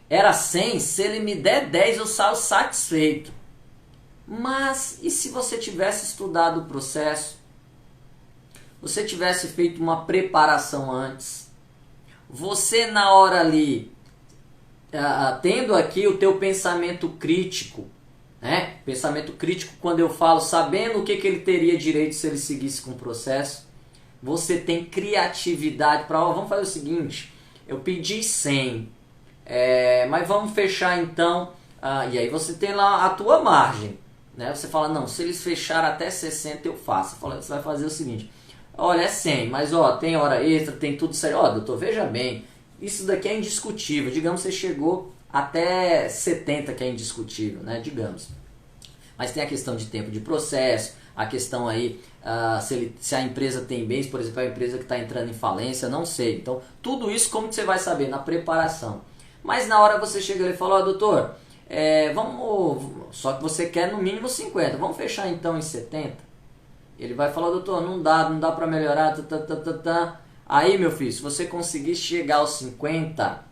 era 100, se ele me der 10 eu saio satisfeito. Mas e se você tivesse estudado o processo? Você tivesse feito uma preparação antes? Você na hora ali, tendo aqui o teu pensamento crítico, né? Pensamento crítico quando eu falo, sabendo o que ele teria direito se ele seguisse com o processo. Você tem criatividade para, vamos fazer o seguinte, eu pedi 100, mas vamos fechar então, e aí você tem lá a tua margem, né? Você fala, não, se eles fecharem até 60 eu faço. Você vai fazer o seguinte, olha, é 100, mas ó, tem hora extra, tem tudo certo. Ó, doutor, veja bem, isso daqui é indiscutível, digamos que você chegou até 70 que é indiscutível, né? Digamos. Mas tem a questão de tempo de processo, a questão aí, se a empresa tem bens, por exemplo, a empresa que está entrando em falência, não sei. Então, tudo isso como que você vai saber? Na preparação. Mas na hora você chega ali e fala, ó, doutor, só que você quer no mínimo 50, vamos fechar então em 70? Ele vai falar, doutor, não dá para melhorar, Aí, meu filho, se você conseguir chegar aos 50,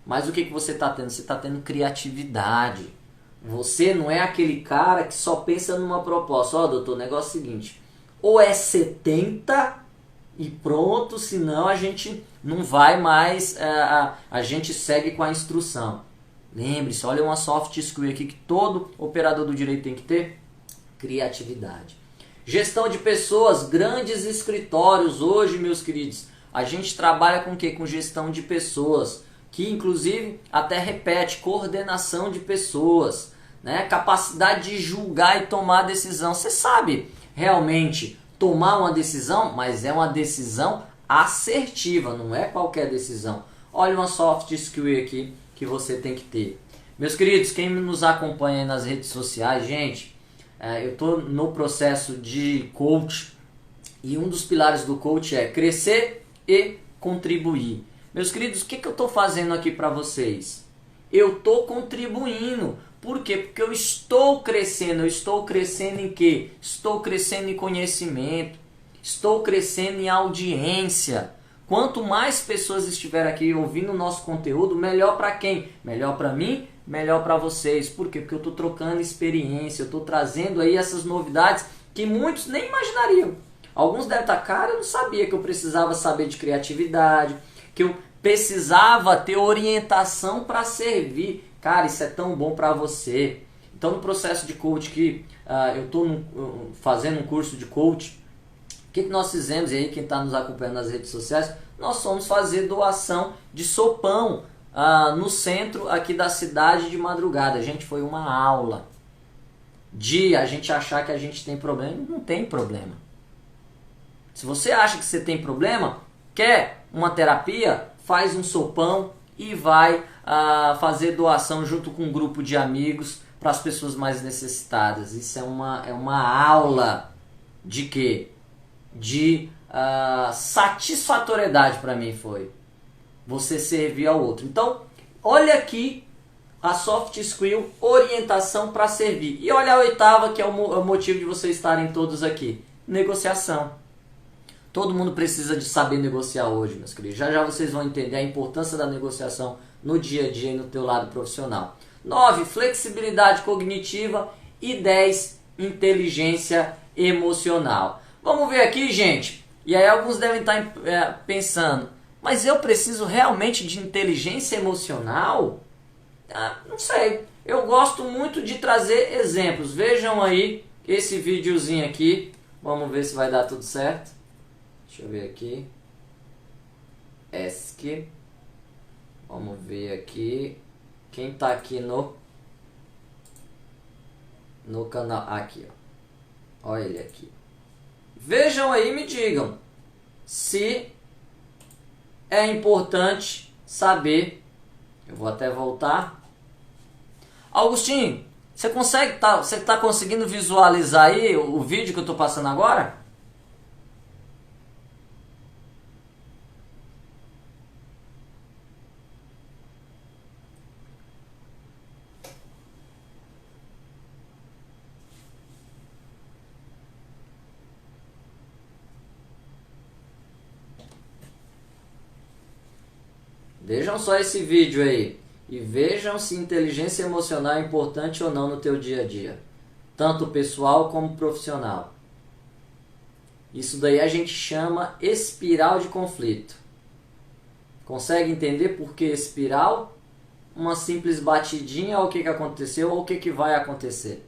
mas o que você está tendo? Você está tendo criatividade. Você não é aquele cara que só pensa numa proposta. Ó, doutor, o negócio é o seguinte, ou é 70 e pronto, senão a gente não vai mais, a gente segue com a instrução. Lembre-se, olha uma soft skill aqui que todo operador do direito tem que ter: criatividade. Gestão de pessoas, grandes escritórios. Hoje, meus queridos, a gente trabalha com o quê? Com gestão de pessoas, que inclusive até repete, coordenação de pessoas, né? Capacidade de julgar e tomar decisão. Você sabe realmente tomar uma decisão, mas é uma decisão assertiva, não é qualquer decisão. Olha uma soft skill aqui que você tem que ter. Meus queridos, quem nos acompanha nas redes sociais, gente, eu estou no processo de coach e um dos pilares do coach é crescer e contribuir. Meus queridos, o que eu estou fazendo aqui para vocês? Eu estou contribuindo. Por quê? Porque eu estou crescendo. Eu estou crescendo em quê? Estou crescendo em conhecimento. Estou crescendo em audiência. Quanto mais pessoas estiverem aqui ouvindo o nosso conteúdo, melhor para quem? Melhor para mim, melhor para vocês. Por quê? Porque eu estou trocando experiência, eu estou trazendo aí essas novidades que muitos nem imaginariam. Alguns devem estar, cara, eu não sabia que eu precisava saber de criatividade, que eu precisava ter orientação para servir. Cara, isso é tão bom para você. Então, no processo de coach que eu estou fazendo um curso de coach, o que nós fizemos? E aí quem está nos acompanhando nas redes sociais, nós fomos fazer doação de sopão no centro aqui da cidade de madrugada. Gente, foi uma aula de a gente achar que a gente tem problema. Não tem problema. Se você acha que você tem problema, quer uma terapia, faz um sopão e vai fazer doação junto com um grupo de amigos para as pessoas mais necessitadas. Isso é uma aula de quê? De satisfatoriedade para mim foi. Você servir ao outro. Então, olha aqui a soft skill, orientação para servir. E olha a oitava, que é o motivo de vocês estarem todos aqui. Negociação. Todo mundo precisa de saber negociar hoje, meus queridos. Já já vocês vão entender a importância da negociação no dia a dia e no teu lado profissional. 9, flexibilidade cognitiva. E 10, inteligência emocional. Vamos ver aqui, gente. E aí alguns devem estar pensando, mas eu preciso realmente de inteligência emocional? Não sei. Eu gosto muito de trazer exemplos. Vejam aí esse videozinho aqui. Vamos ver se vai dar tudo certo. Deixa eu ver aqui. ESC. Vamos ver aqui. Quem tá aqui no canal. Aqui, ó. Olha ele aqui. Vejam aí e me digam se é importante saber. Eu vou até voltar. Augustinho, você tá conseguindo visualizar aí o vídeo que eu tô passando agora? Vejam só esse vídeo aí e vejam se inteligência emocional é importante ou não no teu dia a dia, tanto pessoal como profissional. Isso daí a gente chama espiral de conflito. Consegue entender por que espiral? Uma simples batidinha ao que aconteceu ou o que vai acontecer.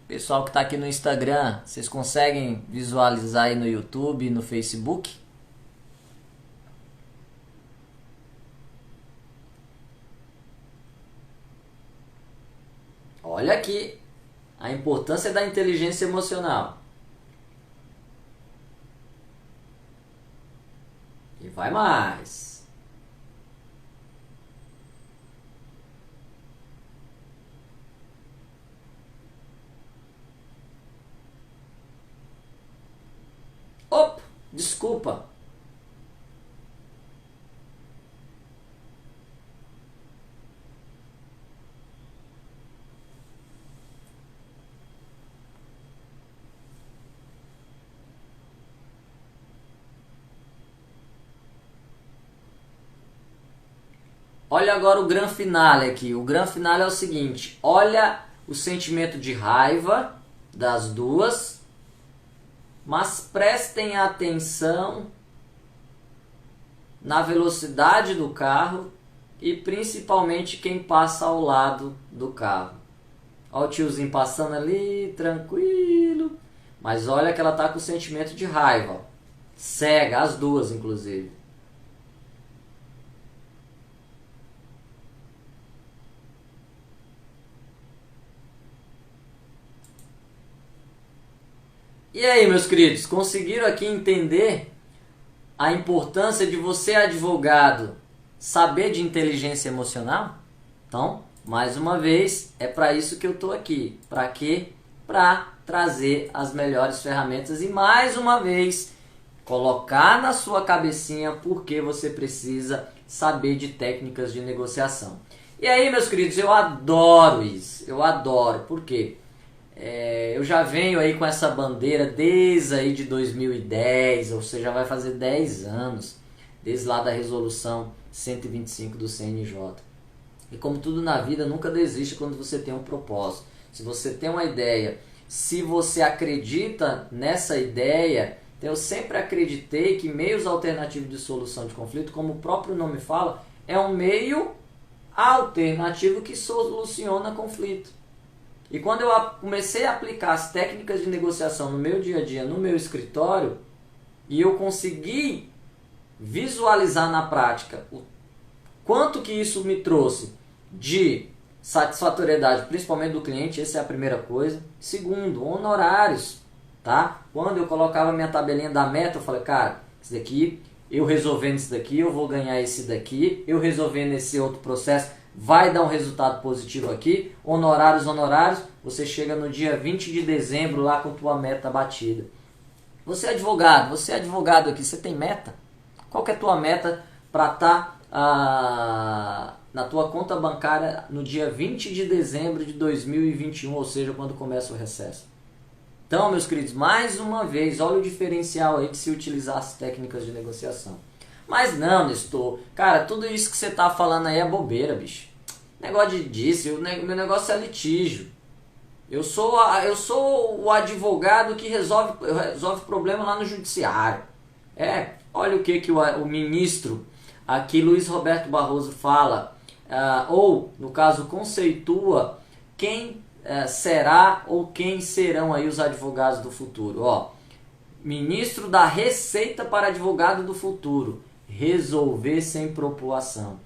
Pessoal que está aqui no Instagram, vocês conseguem visualizar aí no YouTube e no Facebook? Olha aqui a importância da inteligência emocional. E vai mais. Opa, desculpa. Olha agora o grande finale aqui. O grande finale é o seguinte. Olha o sentimento de raiva das duas. Mas prestem atenção na velocidade do carro e principalmente quem passa ao lado do carro. Olha o tiozinho passando ali, tranquilo. Mas olha que ela tá com sentimento de raiva. Cega, as duas inclusive. E aí, meus queridos, conseguiram aqui entender a importância de você, advogado, saber de inteligência emocional? Então, mais uma vez, é para isso que eu estou aqui. Para quê? Para trazer as melhores ferramentas e, mais uma vez, colocar na sua cabecinha porque você precisa saber de técnicas de negociação. E aí, meus queridos, eu adoro isso. Eu adoro. Por quê? Eu já venho aí com essa bandeira desde aí de 2010, ou seja, vai fazer 10 anos, desde lá da resolução 125 do CNJ. E como tudo na vida, nunca desiste quando você tem um propósito. Se você tem uma ideia, se você acredita nessa ideia, eu sempre acreditei que meios alternativos de solução de conflito, como o próprio nome fala, é um meio alternativo que soluciona conflito. E quando eu comecei a aplicar as técnicas de negociação no meu dia a dia, no meu escritório, e eu consegui visualizar na prática o quanto que isso me trouxe de satisfatoriedade, principalmente do cliente, essa é a primeira coisa. Segundo, honorários, tá? Quando eu colocava minha tabelinha da meta, eu falei, cara, isso daqui, eu resolvendo isso daqui, eu vou ganhar esse daqui, eu resolvendo esse outro processo, vai dar um resultado positivo aqui, honorários, você chega no dia 20 de dezembro lá com tua meta batida. Você é advogado aqui, você tem meta? Qual que é a tua meta para estar na tua conta bancária no dia 20 de dezembro de 2021, ou seja, quando começa o recesso? Então, meus queridos, mais uma vez, olha o diferencial aí de se utilizar as técnicas de negociação. Mas não, Nestor, cara, tudo isso que você tá falando aí é bobeira, bicho. Negócio disso, meu negócio é litígio. Eu sou o advogado que resolve problema lá no judiciário. Olha o que o ministro aqui, Luiz Roberto Barroso, fala, ou, no caso, conceitua quem será ou quem serão aí os advogados do futuro. Ministro da Receita para advogado do futuro. Resolver sem propoação.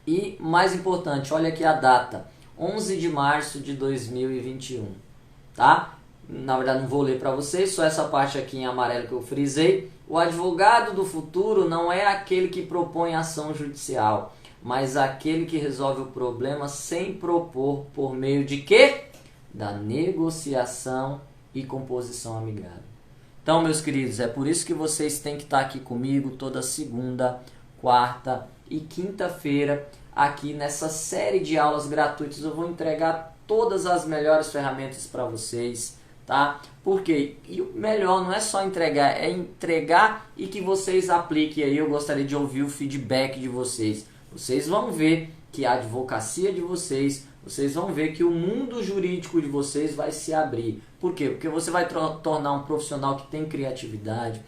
E, mais importante, olha aqui a data, 11 de março de 2021, tá? Na verdade não vou ler para vocês, só essa parte aqui em amarelo que eu frisei. O advogado do futuro não é aquele que propõe ação judicial, mas aquele que resolve o problema sem propor, por meio de quê? Da negociação e composição amigável. Então, meus queridos, é por isso que vocês têm que estar aqui comigo toda segunda, quarta e quinta-feira, aqui nessa série de aulas gratuitas. Eu vou entregar todas as melhores ferramentas para vocês, tá? Porque e o melhor não é só entregar, é entregar e que vocês apliquem aí. Eu gostaria de ouvir o feedback de vocês. Vocês vão ver que a advocacia de vocês vão ver que o mundo jurídico de vocês vai se abrir. Por quê? Porque você vai tornar um profissional que tem criatividade,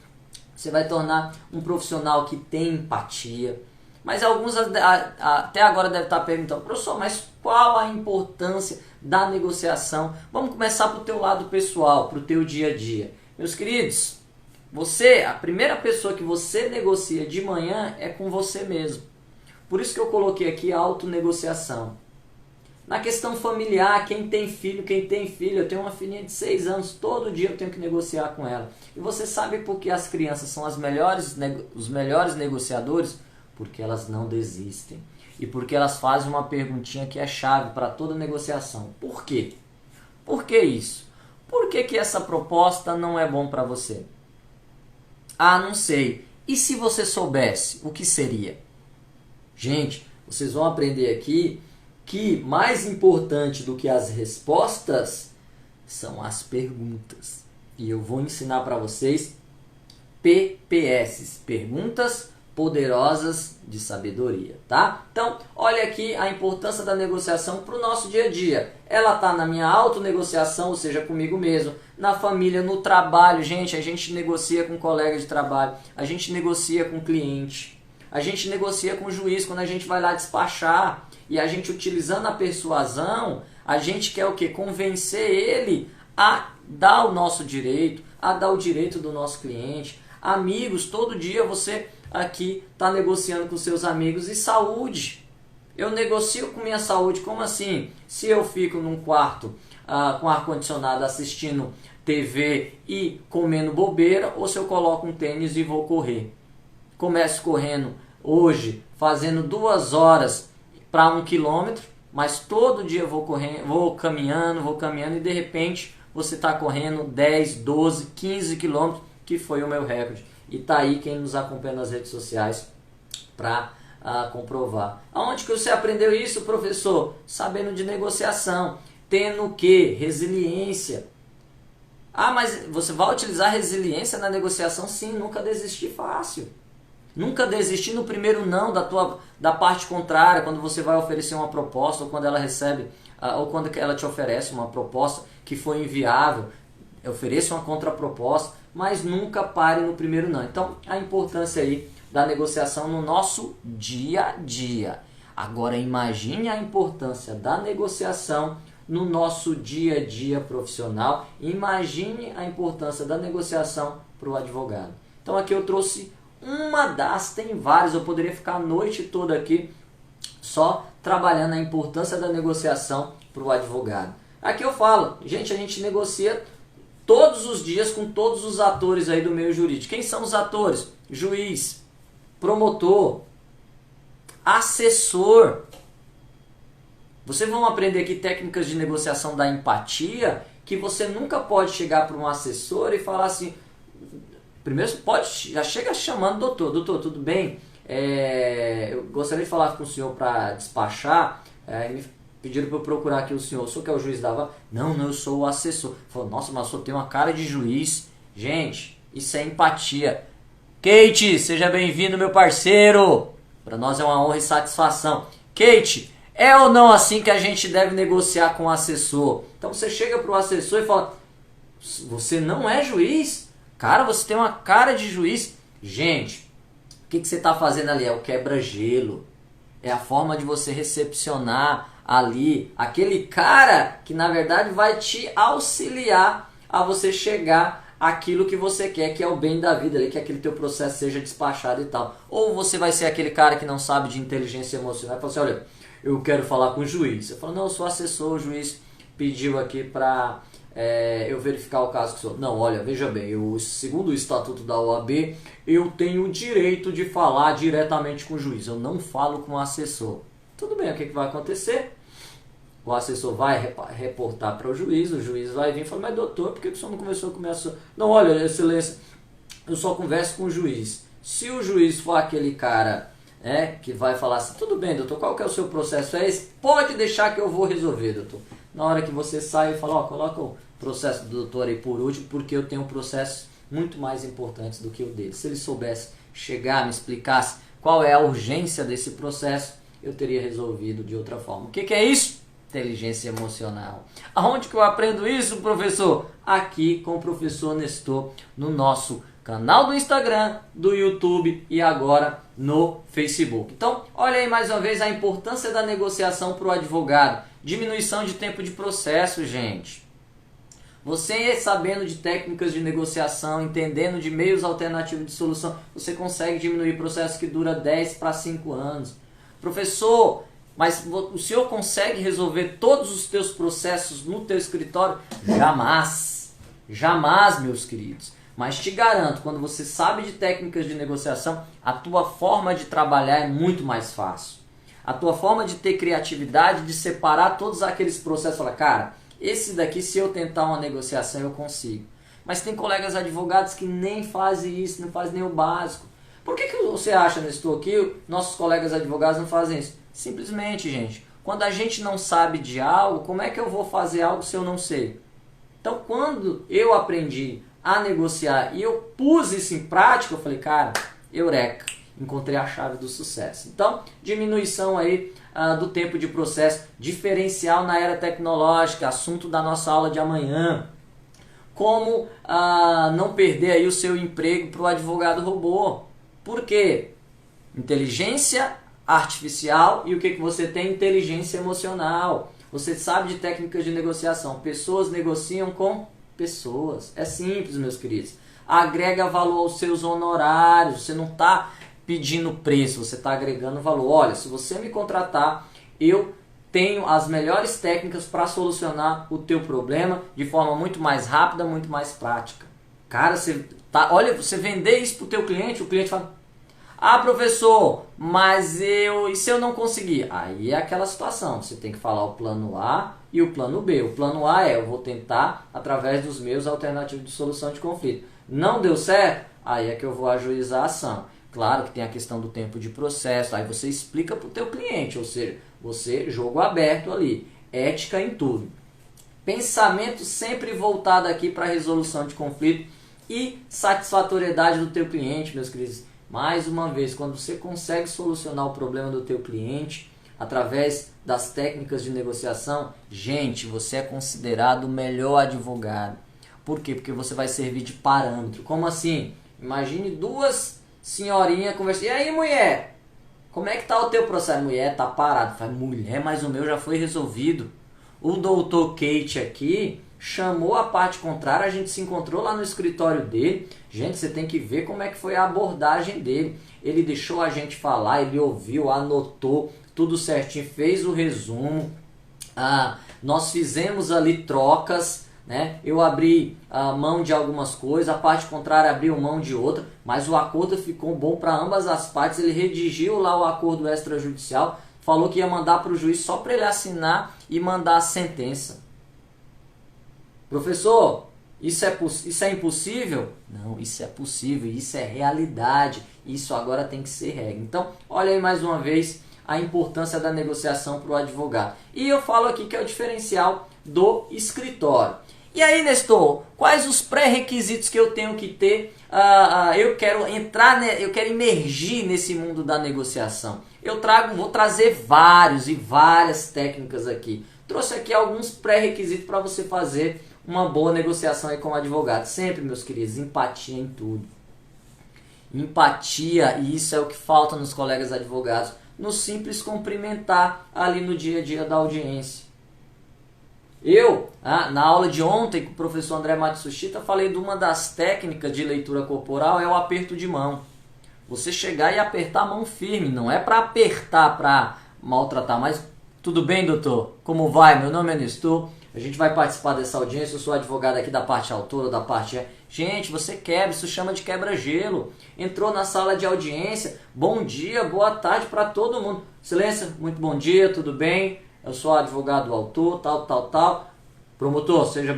você vai tornar um profissional que tem empatia. Mas alguns até agora devem estar perguntando, professor, mas qual a importância da negociação? Vamos começar para o teu lado pessoal, para o teu dia a dia. Meus queridos, a primeira pessoa que você negocia de manhã é com você mesmo. Por isso que eu coloquei aqui a autonegociação. Na questão familiar, quem tem filho, eu tenho uma filhinha de 6 anos, todo dia eu tenho que negociar com ela. E você sabe por que as crianças são os melhores negociadores? Porque elas não desistem. E porque elas fazem uma perguntinha que é chave para toda negociação. Por quê? Por que isso? Por que essa proposta não é bom para você? Ah, não sei. E se você soubesse, o que seria? Gente, vocês vão aprender aqui que mais importante do que as respostas são as perguntas. E eu vou ensinar para vocês PPS, perguntas poderosas de sabedoria, tá? Então, olha aqui a importância da negociação para o nosso dia a dia. Ela está na minha autonegociação, ou seja, comigo mesmo, na família, no trabalho. Gente, a gente negocia com colega de trabalho, a gente negocia com cliente, a gente negocia com o juiz quando a gente vai lá despachar. E a gente, utilizando a persuasão, a gente quer o quê? Convencer ele a dar o nosso direito, a dar o direito do nosso cliente. Amigos, todo dia você aqui está negociando com seus amigos. E saúde, eu negocio com minha saúde. Como assim? Se eu fico num quarto com ar-condicionado assistindo TV e comendo bobeira, ou se eu coloco um tênis e vou correr. Começo correndo hoje, fazendo 2 horas para 1 quilômetro, mas todo dia eu vou caminhando e de repente você está correndo 10, 12, 15 quilômetros, que foi o meu recorde. E tá aí quem nos acompanha nas redes sociais para comprovar. Aonde que você aprendeu isso, professor? Sabendo de negociação. Tendo o quê? Resiliência. Ah, mas você vai utilizar resiliência na negociação? Sim, nunca desistir fácil. Nunca desistir no primeiro não da parte contrária, quando você vai oferecer uma proposta, ou quando ela recebe, ou quando ela te oferece uma proposta que foi inviável. Ofereça uma contraproposta, mas nunca pare no primeiro não. Então, a importância aí da negociação no nosso dia a dia. Agora, imagine a importância da negociação no nosso dia a dia profissional. Imagine a importância da negociação para o advogado. Então, aqui eu trouxe tem várias, eu poderia ficar a noite toda aqui só trabalhando a importância da negociação para o advogado. Aqui eu falo, gente, a gente negocia todos os dias com todos os atores aí do meio jurídico. Quem são os atores? Juiz, promotor, assessor. Vocês vão aprender aqui técnicas de negociação da empatia, que você nunca pode chegar para um assessor e falar assim. Primeiro você já chega chamando doutor, tudo bem? Eu gostaria de falar com o senhor para despachar. Me pediram para eu procurar aqui o senhor que é o juiz da vara? Não, eu sou o assessor. Falou, nossa, mas o senhor tem uma cara de juiz. Gente, isso é empatia. Kate, seja bem-vindo, meu parceiro. Para nós é uma honra e satisfação. Kate, é ou não assim que a gente deve negociar com o assessor? Então você chega para o assessor e fala, você não é juiz? Cara, você tem uma cara de juiz. Gente, o que você está fazendo ali? É o quebra-gelo. É a forma de você recepcionar ali aquele cara que na verdade vai te auxiliar a você chegar àquilo que você quer, que é o bem da vida, que aquele teu processo seja despachado e tal. Ou você vai ser aquele cara que não sabe de inteligência emocional e fala assim, olha, eu quero falar com o juiz. Você fala, não, eu sou assessor, o juiz pediu aqui para... eu verificar o caso que sou. Não, olha, veja bem, segundo o estatuto da OAB, eu tenho o direito de falar diretamente com o juiz. Eu não falo com o assessor. Tudo bem, o que vai acontecer? O assessor vai reportar para o juiz vai vir e falar, mas doutor, por que o senhor não conversou com o meu assessor? Não, olha, excelência, eu só converso com o juiz. Se o juiz for aquele cara que vai falar assim, tudo bem, doutor, qual que é o seu processo? É esse? Pode deixar que eu vou resolver, doutor. Na hora que você sai e fala, coloca o processo do doutor aí por último, porque eu tenho processos muito mais importantes do que o dele. Se ele soubesse chegar, me explicasse qual é a urgência desse processo, eu teria resolvido de outra forma. O que é isso? Inteligência emocional. Aonde que eu aprendo isso, professor? Aqui com o professor Nestor, no nosso canal do Instagram, do YouTube e agora no Facebook. Então, olha aí mais uma vez a importância da negociação para o advogado. Diminuição de tempo de processo, gente. Você sabendo de técnicas de negociação, entendendo de meios alternativos de solução, você consegue diminuir processos que duram 10 para 5 anos. Professor, mas o senhor consegue resolver todos os teus processos no teu escritório? Jamais. Jamais, meus queridos. Mas te garanto, quando você sabe de técnicas de negociação, a tua forma de trabalhar é muito mais fácil. A tua forma de ter criatividade, de separar todos aqueles processos, falar, cara, esse daqui, se eu tentar uma negociação, eu consigo. Mas tem colegas advogados que nem fazem isso, não fazem nem o básico. Por que você acha, Nestor, que nossos colegas advogados não fazem isso? Simplesmente, gente, quando a gente não sabe de algo, como é que eu vou fazer algo se eu não sei? Então, quando eu aprendi a negociar e eu pus isso em prática, eu falei, cara, eureka, encontrei a chave do sucesso. Então, diminuição aí do tempo de processo, diferencial na era tecnológica, assunto da nossa aula de amanhã. Como não perder aí o seu emprego para o advogado robô. Por quê? Inteligência artificial e o que você tem? Inteligência emocional. Você sabe de técnicas de negociação. Pessoas negociam com pessoas. É simples, meus queridos. Agrega valor aos seus honorários. Você não está pedindo preço, você está agregando valor. Olha, se você me contratar, eu tenho as melhores técnicas para solucionar o teu problema de forma muito mais rápida, muito mais prática. Cara, olha, você vender isso para o teu cliente, o cliente fala: ah, professor, mas e se eu não conseguir? Aí é aquela situação, você tem que falar o plano A e o plano B. O plano A eu vou tentar através dos meus alternativos de solução de conflito. Não deu certo? Aí é que eu vou ajuizar a ação. Claro que tem a questão do tempo de processo, aí você explica para o teu cliente, ou seja, você, jogo aberto ali, ética em tudo. Pensamento sempre voltado aqui para a resolução de conflito e satisfatoriedade do teu cliente, meus queridos. Mais uma vez, quando você consegue solucionar o problema do teu cliente através das técnicas de negociação, gente, você é considerado o melhor advogado. Por quê? Porque você vai servir de parâmetro. Como assim? Imagine duas senhorinhas conversando. E aí, mulher? Como é que tá o teu processo? Mulher, tá parado. Fala: mulher, mas o meu já foi resolvido. O doutor Kate aqui chamou a parte contrária, a gente se encontrou lá no escritório dele. Gente, você tem que ver como é que foi a abordagem dele. Ele deixou a gente falar, ele ouviu, anotou tudo certinho, fez o resumo. Nós fizemos ali trocas, né? Eu abri a mão de algumas coisas, a parte contrária abriu mão de outra, mas o acordo ficou bom para ambas as partes. Ele redigiu lá o acordo extrajudicial, falou que ia mandar para o juiz só para ele assinar e mandar a sentença. Professor, isso é impossível? Não, isso é possível, isso é realidade, isso agora tem que ser regra. Então, olha aí mais uma vez a importância da negociação para o advogado. E eu falo aqui que é o diferencial do escritório. E aí, Nestor, quais os pré-requisitos que eu tenho que ter? Eu quero entrar, eu quero emergir nesse mundo da negociação. Vou trazer várias técnicas aqui. Trouxe aqui alguns pré-requisitos para você fazer uma boa negociação aí como advogado. Sempre, meus queridos, empatia em tudo. Empatia, e isso é o que falta nos colegas advogados, no simples cumprimentar ali no dia a dia da audiência. Eu, na aula de ontem com o professor André Matsushita, falei de uma das técnicas de leitura corporal, é o aperto de mão. Você chegar e apertar a mão firme, não é para apertar, para maltratar, mas tudo bem, doutor? Como vai? Meu nome é Nestor, a gente vai participar dessa audiência, eu sou advogado aqui da parte autora, da parte... Gente, você quebra, isso chama de quebra-gelo. Entrou na sala de audiência, bom dia, boa tarde para todo mundo. Excelência, muito bom dia, tudo bem? Eu sou advogado autor, tal. Promotor, seja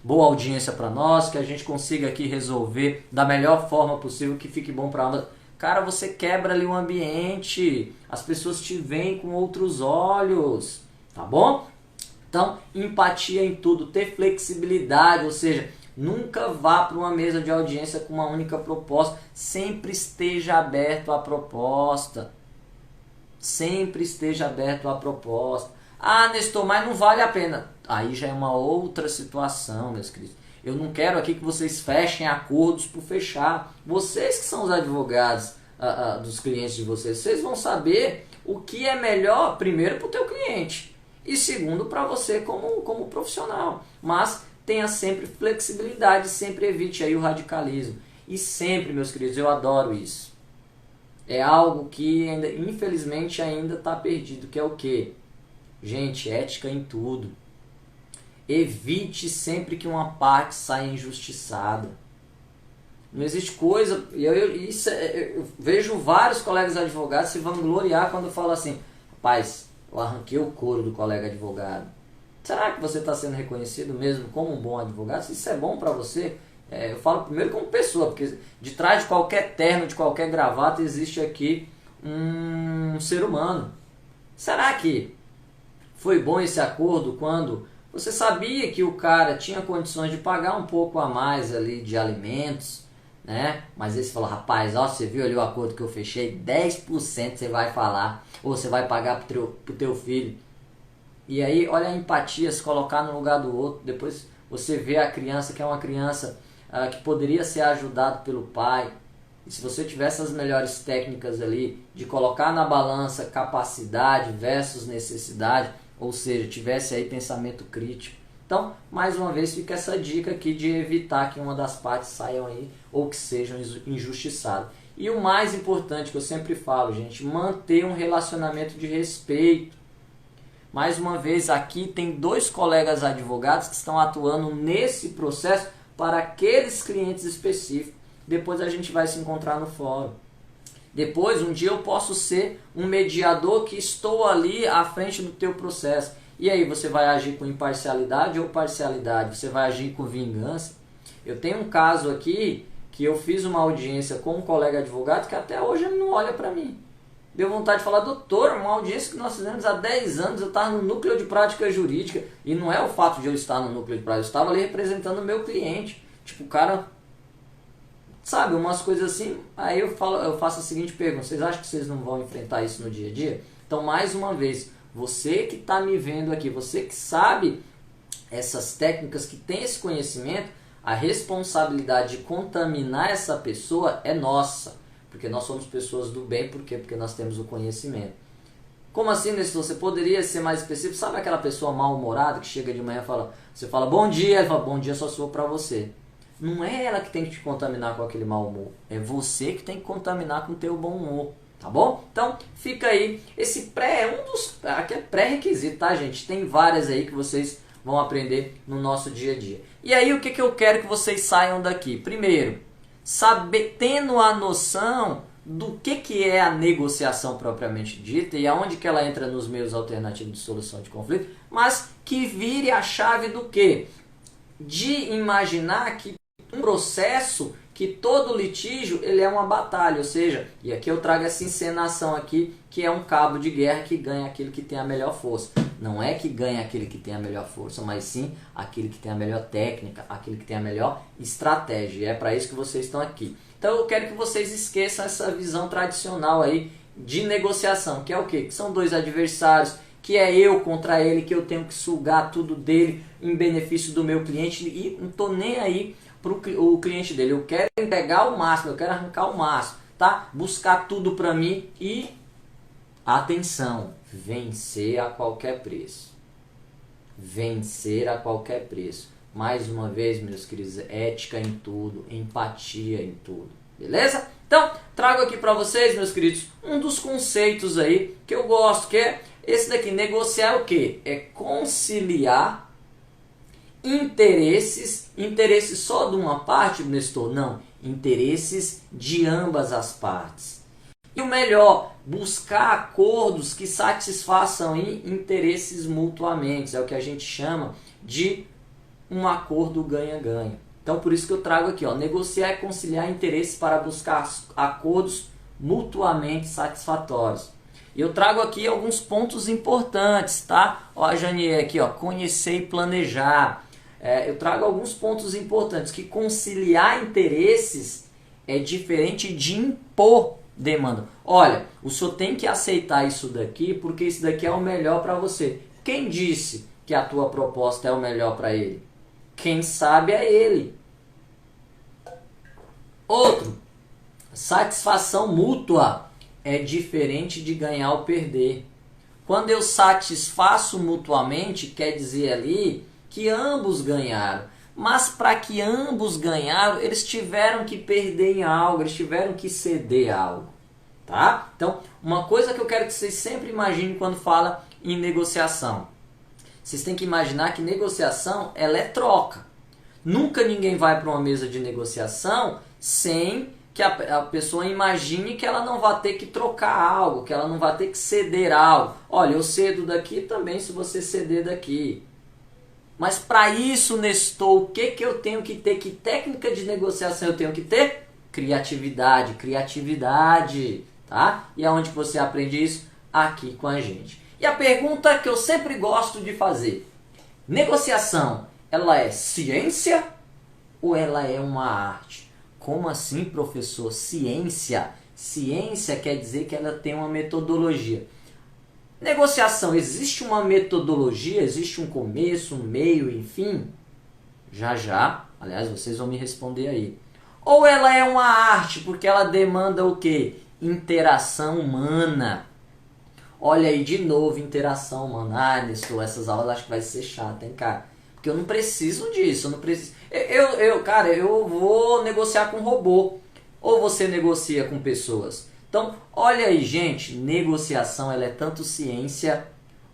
boa audiência para nós, que a gente consiga aqui resolver da melhor forma possível, que fique bom para ambas. Cara, você quebra ali o ambiente, as pessoas te veem com outros olhos, tá bom? Então, empatia em tudo, ter flexibilidade, ou seja, nunca vá para uma mesa de audiência com uma única proposta, sempre esteja aberto à proposta. Sempre esteja aberto à proposta. Ah, Nestor, mas não vale a pena. Aí já é uma outra situação, meus queridos. Eu não quero aqui que vocês fechem acordos por fechar. Vocês que são os advogados dos clientes de vocês, vocês vão saber o que é melhor, primeiro, para o teu cliente e segundo, para você como profissional. Mas tenha sempre flexibilidade, sempre evite aí o radicalismo. E sempre, meus queridos, eu adoro isso. É algo que, infelizmente, ainda está perdido, que é o quê? Gente, ética em tudo. Evite sempre que uma parte saia injustiçada. Não existe coisa... Eu vejo vários colegas advogados se vangloriar quando falam assim: rapaz, eu arranquei o couro do colega advogado. Será que você está sendo reconhecido mesmo como um bom advogado? Se isso é bom para você... eu falo primeiro como pessoa, porque de trás de qualquer terno, de qualquer gravata, existe aqui um ser humano. Será que foi bom esse acordo quando você sabia que o cara tinha condições de pagar um pouco a mais ali de alimentos, né? Mas aí você fala, rapaz, ó, você viu ali o acordo que eu fechei? 10% você vai falar, ou você vai pagar pro teu filho. E aí, olha a empatia, se colocar no lugar do outro. Depois você vê a criança, que é uma criança que poderia ser ajudada pelo pai. E se você tivesse as melhores técnicas ali de colocar na balança capacidade versus necessidade, ou seja, tivesse aí pensamento crítico. Então, mais uma vez, fica essa dica aqui de evitar que uma das partes saiam aí ou que sejam injustiçadas. E o mais importante que eu sempre falo, gente, manter um relacionamento de respeito. Mais uma vez, aqui tem 2 colegas advogados que estão atuando nesse processo para aqueles clientes específicos. Depois a gente vai se encontrar no fórum. Depois, um dia eu posso ser um mediador que estou ali à frente do teu processo. E aí, você vai agir com imparcialidade ou parcialidade? Você vai agir com vingança? Eu tenho um caso aqui que eu fiz uma audiência com um colega advogado que até hoje ele não olha para mim. Deu vontade de falar, doutor, uma audiência que nós fizemos há 10 anos, eu estava no núcleo de prática jurídica. E não é o fato de eu estar no núcleo de prática, eu estava ali representando o meu cliente. Tipo, o cara, sabe, umas coisas assim. Aí eu faço a seguinte pergunta, vocês acham que vocês não vão enfrentar isso no dia a dia? Então, mais uma vez, você que está me vendo aqui, você que sabe essas técnicas, que tem esse conhecimento, a responsabilidade de contaminar essa pessoa é nossa. Porque nós somos pessoas do bem, por quê? Porque nós temos o conhecimento. Como assim, Nestor? Você poderia ser mais específico? Sabe aquela pessoa mal-humorada que chega de manhã e fala, você fala bom dia, ela fala bom dia só sou para você. Não é ela que tem que te contaminar com aquele mau humor, é você que tem que contaminar com o teu bom humor, tá bom? Então, fica aí, esse aqui é pré-requisito, tá, gente? Tem várias aí que vocês vão aprender no nosso dia a dia. E aí, o que eu quero que vocês saiam daqui? Primeiro, tendo a noção do que é a negociação propriamente dita e aonde que ela entra nos meios alternativos de solução de conflito, mas que vire a chave do quê? De imaginar que um processo, que todo litígio ele é uma batalha, ou seja, e aqui eu trago essa encenação aqui, que é um cabo de guerra que ganha aquele que tem a melhor força. Não é que ganha aquele que tem a melhor força, mas sim aquele que tem a melhor técnica, aquele que tem a melhor estratégia. E é para isso que vocês estão aqui. Então eu quero que vocês esqueçam essa visão tradicional aí de negociação, que é o quê? Que são 2 adversários, que é eu contra ele, que eu tenho que sugar tudo dele em benefício do meu cliente e não estou nem aí para o cliente dele. Eu quero entregar o máximo, eu quero arrancar o máximo, tá? Buscar tudo para mim e, atenção, vencer a qualquer preço. Vencer a qualquer preço. Mais uma vez, meus queridos, ética em tudo, empatia em tudo. Beleza? Então, trago aqui para vocês, meus queridos, um dos conceitos aí que eu gosto, que é esse daqui. Negociar o quê? É conciliar interesses só de uma parte, Nestor? Não, interesses de ambas as partes. E o melhor, buscar acordos que satisfaçam interesses mutuamente. É o que a gente chama de um acordo ganha-ganha. Então, por isso que eu trago aqui, ó, negociar e conciliar interesses para buscar acordos mutuamente satisfatórios. E eu trago aqui alguns pontos importantes, tá? Ó, a Janier aqui, ó, conhecer e planejar. Eu trago alguns pontos importantes, que conciliar interesses é diferente de impor demanda. Olha, o senhor tem que aceitar isso daqui, porque isso daqui é o melhor para você. Quem disse que a tua proposta é o melhor para ele? Quem sabe é ele. Outro, satisfação mútua é diferente de ganhar ou perder. Quando eu satisfaço mutuamente, quer dizer ali que ambos ganharam. Mas para que ambos ganharam, eles tiveram que perder em algo, eles tiveram que ceder algo. Tá? Então, uma coisa que eu quero que vocês sempre imaginem quando fala em negociação. Vocês têm que imaginar que negociação ela é troca. Nunca ninguém vai para uma mesa de negociação sem que a pessoa imagine que ela não vai ter que trocar algo, que ela não vai ter que ceder algo. Olha, eu cedo daqui também se você ceder daqui. Mas para isso, Nestor, o que eu tenho que ter? Que técnica de negociação eu tenho que ter? Criatividade, tá? E aonde que você aprende isso? Aqui com a gente. E a pergunta que eu sempre gosto de fazer: negociação, ela é ciência ou ela é uma arte? como assim, professor? Ciência? Ciência quer dizer que ela tem uma metodologia. Negociação, existe uma metodologia? Existe um começo, um meio, enfim? Já já, aliás, vocês vão me responder aí. Ou ela é uma arte, porque ela demanda o quê? Interação humana. Olha aí, de novo, interação humana. Ah, Nestor, essas aulas acho que vai ser chata, hein, cara? Porque eu não preciso disso, eu não preciso... Cara, eu vou negociar com robô. Ou você negocia com pessoas? Então, olha aí, gente, negociação, ela é tanto ciência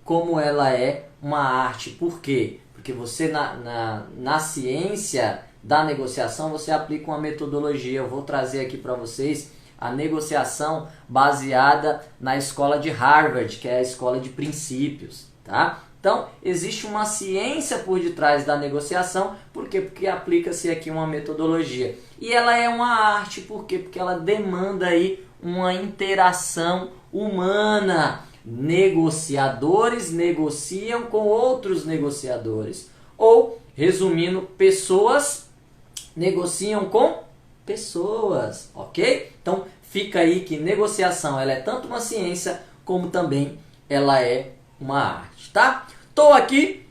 como ela é uma arte. Por quê? Porque você, na ciência da negociação, você aplica uma metodologia. Eu vou trazer aqui para vocês a negociação baseada na escola de Harvard, que é a escola de princípios, tá? Então, existe uma ciência por detrás da negociação, por quê? Porque aplica-se aqui uma metodologia. E ela é uma arte, por quê? Porque ela demanda aí uma interação humana. Negociadores negociam com outros negociadores. Ou, resumindo, pessoas negociam com pessoas, ok? Então, fica aí que negociação ela é tanto uma ciência como também ela é uma arte, tá? Tô aqui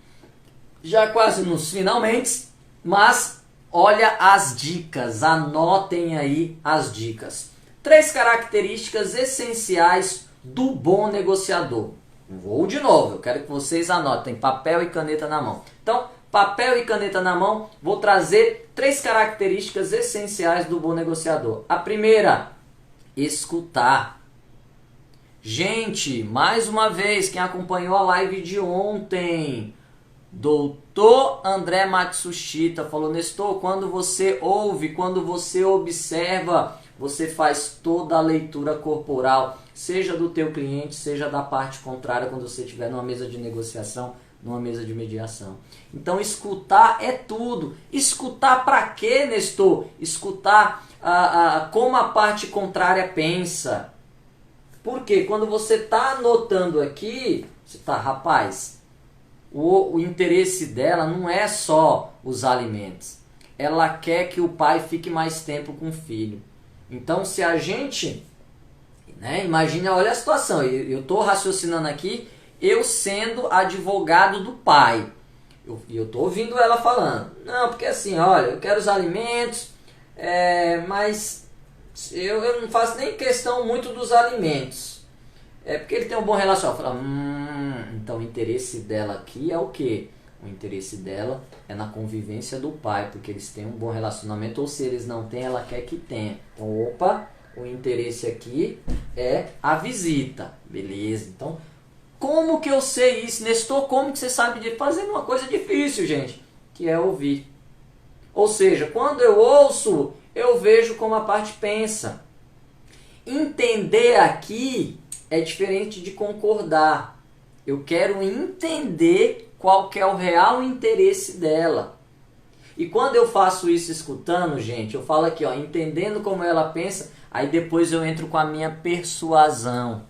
já quase nos finalmente, mas olha as dicas, anotem aí as dicas. 3 características essenciais do bom negociador. Vou de novo, eu quero que vocês anotem papel e caneta na mão. Então, papel e caneta na mão, vou trazer 3 características essenciais do bom negociador. A primeira, escutar. Gente, mais uma vez, quem acompanhou a live de ontem, Doutor André Matsushita falou: Nestor, quando você ouve, quando você observa, você faz toda a leitura corporal, seja do teu cliente, seja da parte contrária, quando você estiver numa mesa de negociação, numa mesa de mediação. Então, escutar é tudo. Escutar para quê, Nestor? Escutar como a parte contrária pensa. Porque quando você está anotando aqui, você está, rapaz, o interesse dela não é só os alimentos. Ela quer que o pai fique mais tempo com o filho. Então, se a gente, imagina, olha a situação, eu estou raciocinando aqui, eu sendo advogado do pai. E eu estou ouvindo ela falando. Não, porque assim, olha, eu quero os alimentos, mas eu não faço nem questão muito dos alimentos. É porque ele tem um bom relacionamento. Fala, então o interesse dela aqui é o quê? O interesse dela é na convivência do pai, porque eles têm um bom relacionamento, ou se eles não têm, ela quer que tenha. Então, opa, o interesse aqui é a visita. Beleza, então, como que eu sei isso? Nestor, como que você sabe de fazer uma coisa difícil, gente? Que é ouvir. Ou seja, quando eu ouço, eu vejo como a parte pensa. Entender aqui é diferente de concordar. Eu quero entender qual que é o real interesse dela. E quando eu faço isso escutando, gente, eu falo aqui, entendendo como ela pensa, aí depois eu entro com a minha persuasão.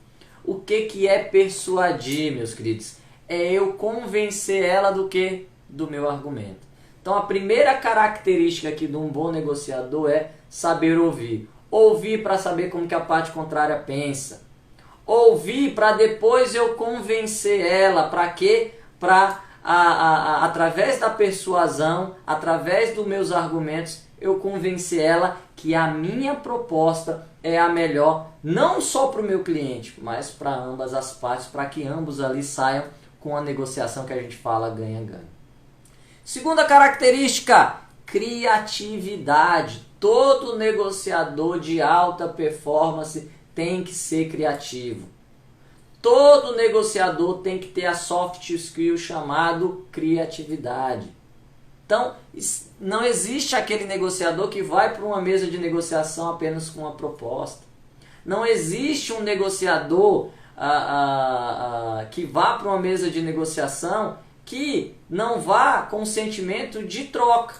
O que é persuadir, meus queridos? É eu convencer ela do quê? Do meu argumento. Então a primeira característica aqui de um bom negociador é saber ouvir. Ouvir para saber como que a parte contrária pensa. Ouvir para depois eu convencer ela. Para quê? Para, através da persuasão, através dos meus argumentos, eu convencer ela que a minha proposta é a melhor, não só para o meu cliente, mas para ambas as partes, para que ambos ali saiam com a negociação que a gente fala ganha-ganha. Segunda característica, criatividade. Todo negociador de alta performance tem que ser criativo. Todo negociador tem que ter a soft skill chamado criatividade. Então, não existe aquele negociador que vai para uma mesa de negociação apenas com uma proposta. Não existe um negociador que vá para uma mesa de negociação que não vá com sentimento de troca.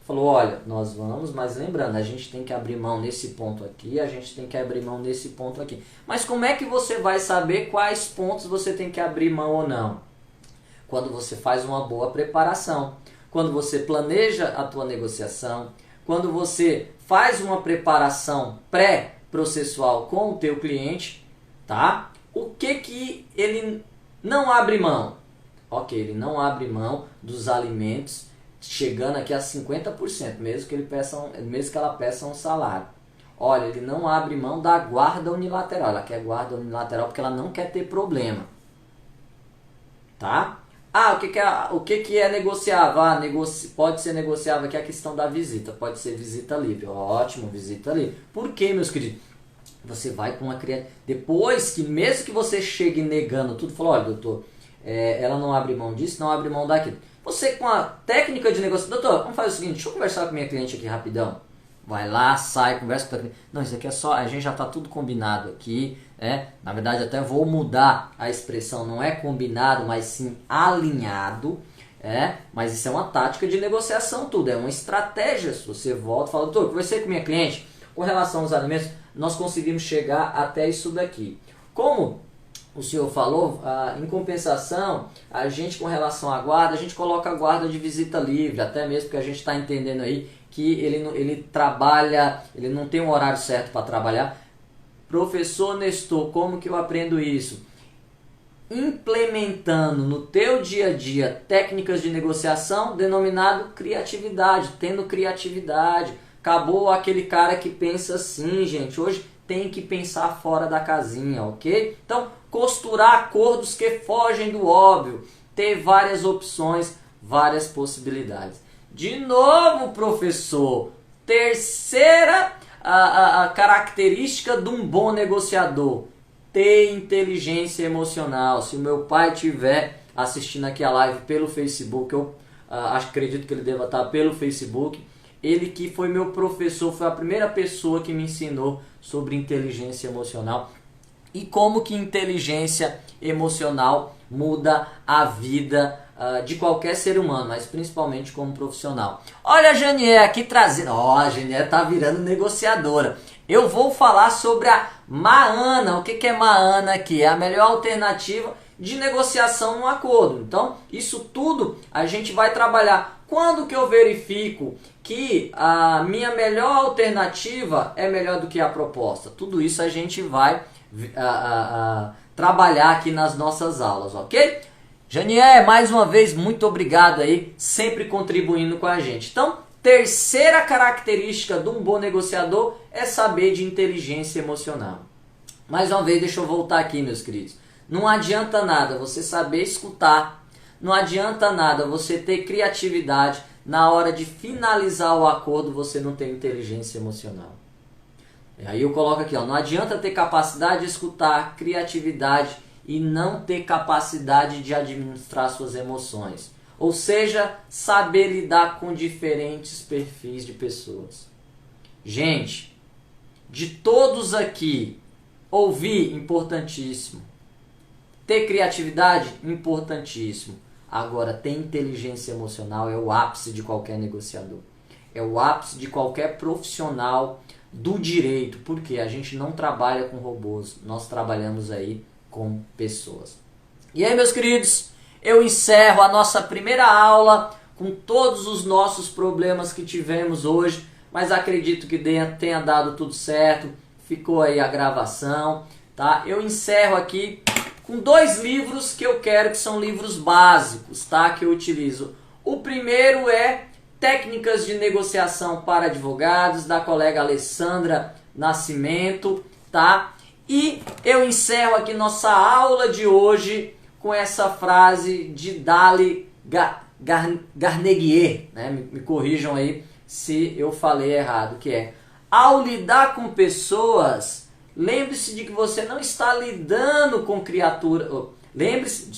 Falou, olha, nós vamos, mas lembrando, a gente tem que abrir mão nesse ponto aqui, a gente tem que abrir mão nesse ponto aqui. Mas como é que você vai saber quais pontos você tem que abrir mão ou não? Quando você faz uma boa preparação, quando você planeja a tua negociação, quando você faz uma preparação pré-processual com o teu cliente, tá? O que ele não abre mão? Ok, ele não abre mão dos alimentos, chegando aqui a 50%, mesmo que ela peça um salário. Olha, ele não abre mão da guarda unilateral. Ela quer guarda unilateral porque ela não quer ter problema. Tá? O que é negociável? Pode ser negociável aqui a questão da visita. Pode ser visita livre. Ótimo, visita livre. Por quê, meus queridos? Você vai com uma criança... Depois que, mesmo que você chegue negando tudo, falou, olha, doutor, ela não abre mão disso, não abre mão daquilo. Você com a técnica de negociação... Doutor, vamos fazer o seguinte, deixa eu conversar com minha cliente aqui rapidão. Vai lá, sai, conversa com a cliente. Não, isso aqui é só... A gente já está tudo combinado aqui. Na verdade, até vou mudar a expressão. Não é combinado, mas sim alinhado. Mas isso é uma tática de negociação tudo. É uma estratégia. Se você volta e fala, doutor, conversei com minha cliente. Com relação aos alimentos, nós conseguimos chegar até isso daqui. Como o senhor falou, em compensação, a gente com relação à guarda, a gente coloca a guarda de visita livre, até mesmo porque a gente está entendendo aí que ele trabalha, ele não tem um horário certo para trabalhar. Professor Nestor, como que eu aprendo isso? Implementando no teu dia a dia técnicas de negociação denominado criatividade, tendo criatividade. Acabou aquele cara que pensa assim, gente, hoje tem que pensar fora da casinha, ok? Então, costurar acordos que fogem do óbvio, ter várias opções, várias possibilidades. De novo, professor, terceira a característica de um bom negociador, ter inteligência emocional. Se o meu pai estiver assistindo aqui a live pelo Facebook, eu acredito que ele deva estar pelo Facebook, ele que foi meu professor, foi a primeira pessoa que me ensinou sobre inteligência emocional e como que inteligência emocional muda a vida de qualquer ser humano, mas principalmente como profissional. Olha a Janier aqui trazendo, a Janier tá virando negociadora. Eu vou falar sobre a Maana. O que é Maana aqui? É a melhor alternativa de negociação no acordo. Então, isso tudo a gente vai trabalhar. Quando que eu verifico que a minha melhor alternativa é melhor do que a proposta? Tudo isso a gente vai trabalhar aqui nas nossas aulas, ok? Janier, mais uma vez, muito obrigado aí, sempre contribuindo com a gente. Então, terceira característica de um bom negociador é saber de inteligência emocional. Mais uma vez, deixa eu voltar aqui, meus queridos. Não adianta nada você saber escutar, não adianta nada você ter criatividade, na hora de finalizar o acordo você não ter inteligência emocional. E aí eu coloco aqui, não adianta ter capacidade de escutar, criatividade e não ter capacidade de administrar suas emoções. Ou seja, saber lidar com diferentes perfis de pessoas. Gente, de todos aqui, ouvir, importantíssimo. Ter criatividade, importantíssimo. Agora, ter inteligência emocional é o ápice de qualquer negociador. É o ápice de qualquer profissional do direito. Porque a gente não trabalha com robôs, nós trabalhamos aí com pessoas. E aí, meus queridos, eu encerro a nossa primeira aula com todos os nossos problemas que tivemos hoje, mas acredito que tenha dado tudo certo, ficou aí a gravação, tá? Eu encerro aqui com 2 livros que eu quero, que são livros básicos, tá? Que eu utilizo. O primeiro é Técnicas de Negociação para Advogados, da colega Alessandra Nascimento, tá? E eu encerro aqui nossa aula de hoje com essa frase de Dali Carnegie, né? Me corrijam aí se eu falei errado, que é: ao lidar com pessoas, lembre-se de que você não está lidando com criaturas.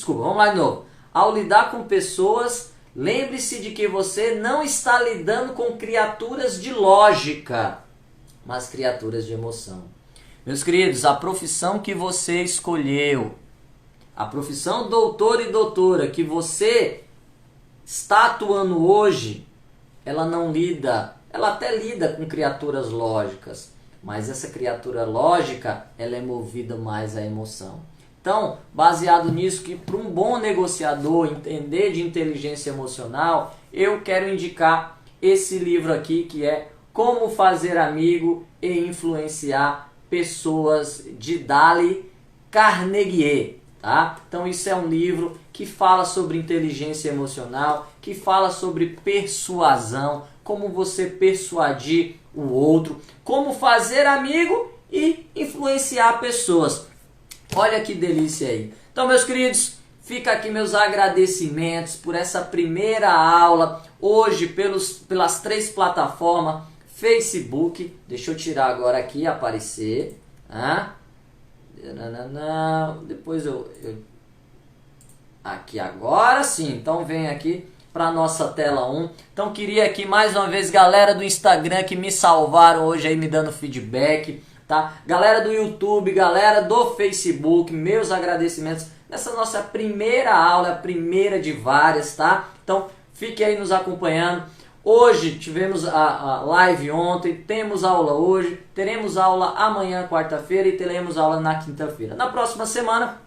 Vamos lá de novo. Ao lidar com pessoas, lembre-se de que você não está lidando com criaturas de lógica, mas criaturas de emoção. Meus queridos, a profissão que você escolheu, a profissão doutor e doutora que você está atuando hoje, ela não lida, ela até lida com criaturas lógicas, mas essa criatura lógica, ela é movida mais à emoção. Então, baseado nisso, que para um bom negociador entender de inteligência emocional, eu quero indicar esse livro aqui, que é Como Fazer Amigo e Influenciar Pessoas, de Dale Carnegie, tá? Então isso é um livro que fala sobre inteligência emocional, que fala sobre persuasão, como você persuadir o outro, como fazer amigo e influenciar pessoas. Olha que delícia aí. Então, meus queridos, fica aqui meus agradecimentos por essa primeira aula, hoje pelas 3 plataformas, Facebook, deixa eu tirar agora aqui, aparecer, depois eu aqui agora sim, então vem aqui para nossa tela 1. Então queria aqui mais uma vez, galera do Instagram que me salvaram hoje aí, me dando feedback, tá? Galera do YouTube, galera do Facebook, meus agradecimentos nessa nossa primeira aula, a primeira de várias, tá? Então fique aí nos acompanhando. Hoje tivemos a live ontem, temos aula hoje, teremos aula amanhã, quarta-feira, e teremos aula na quinta-feira. Na próxima semana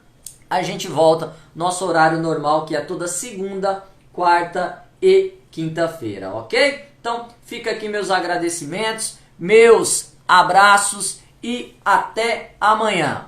a gente volta nosso horário normal, que é toda segunda, quarta e quinta-feira, ok? Então fica aqui meus agradecimentos, meus abraços e até amanhã.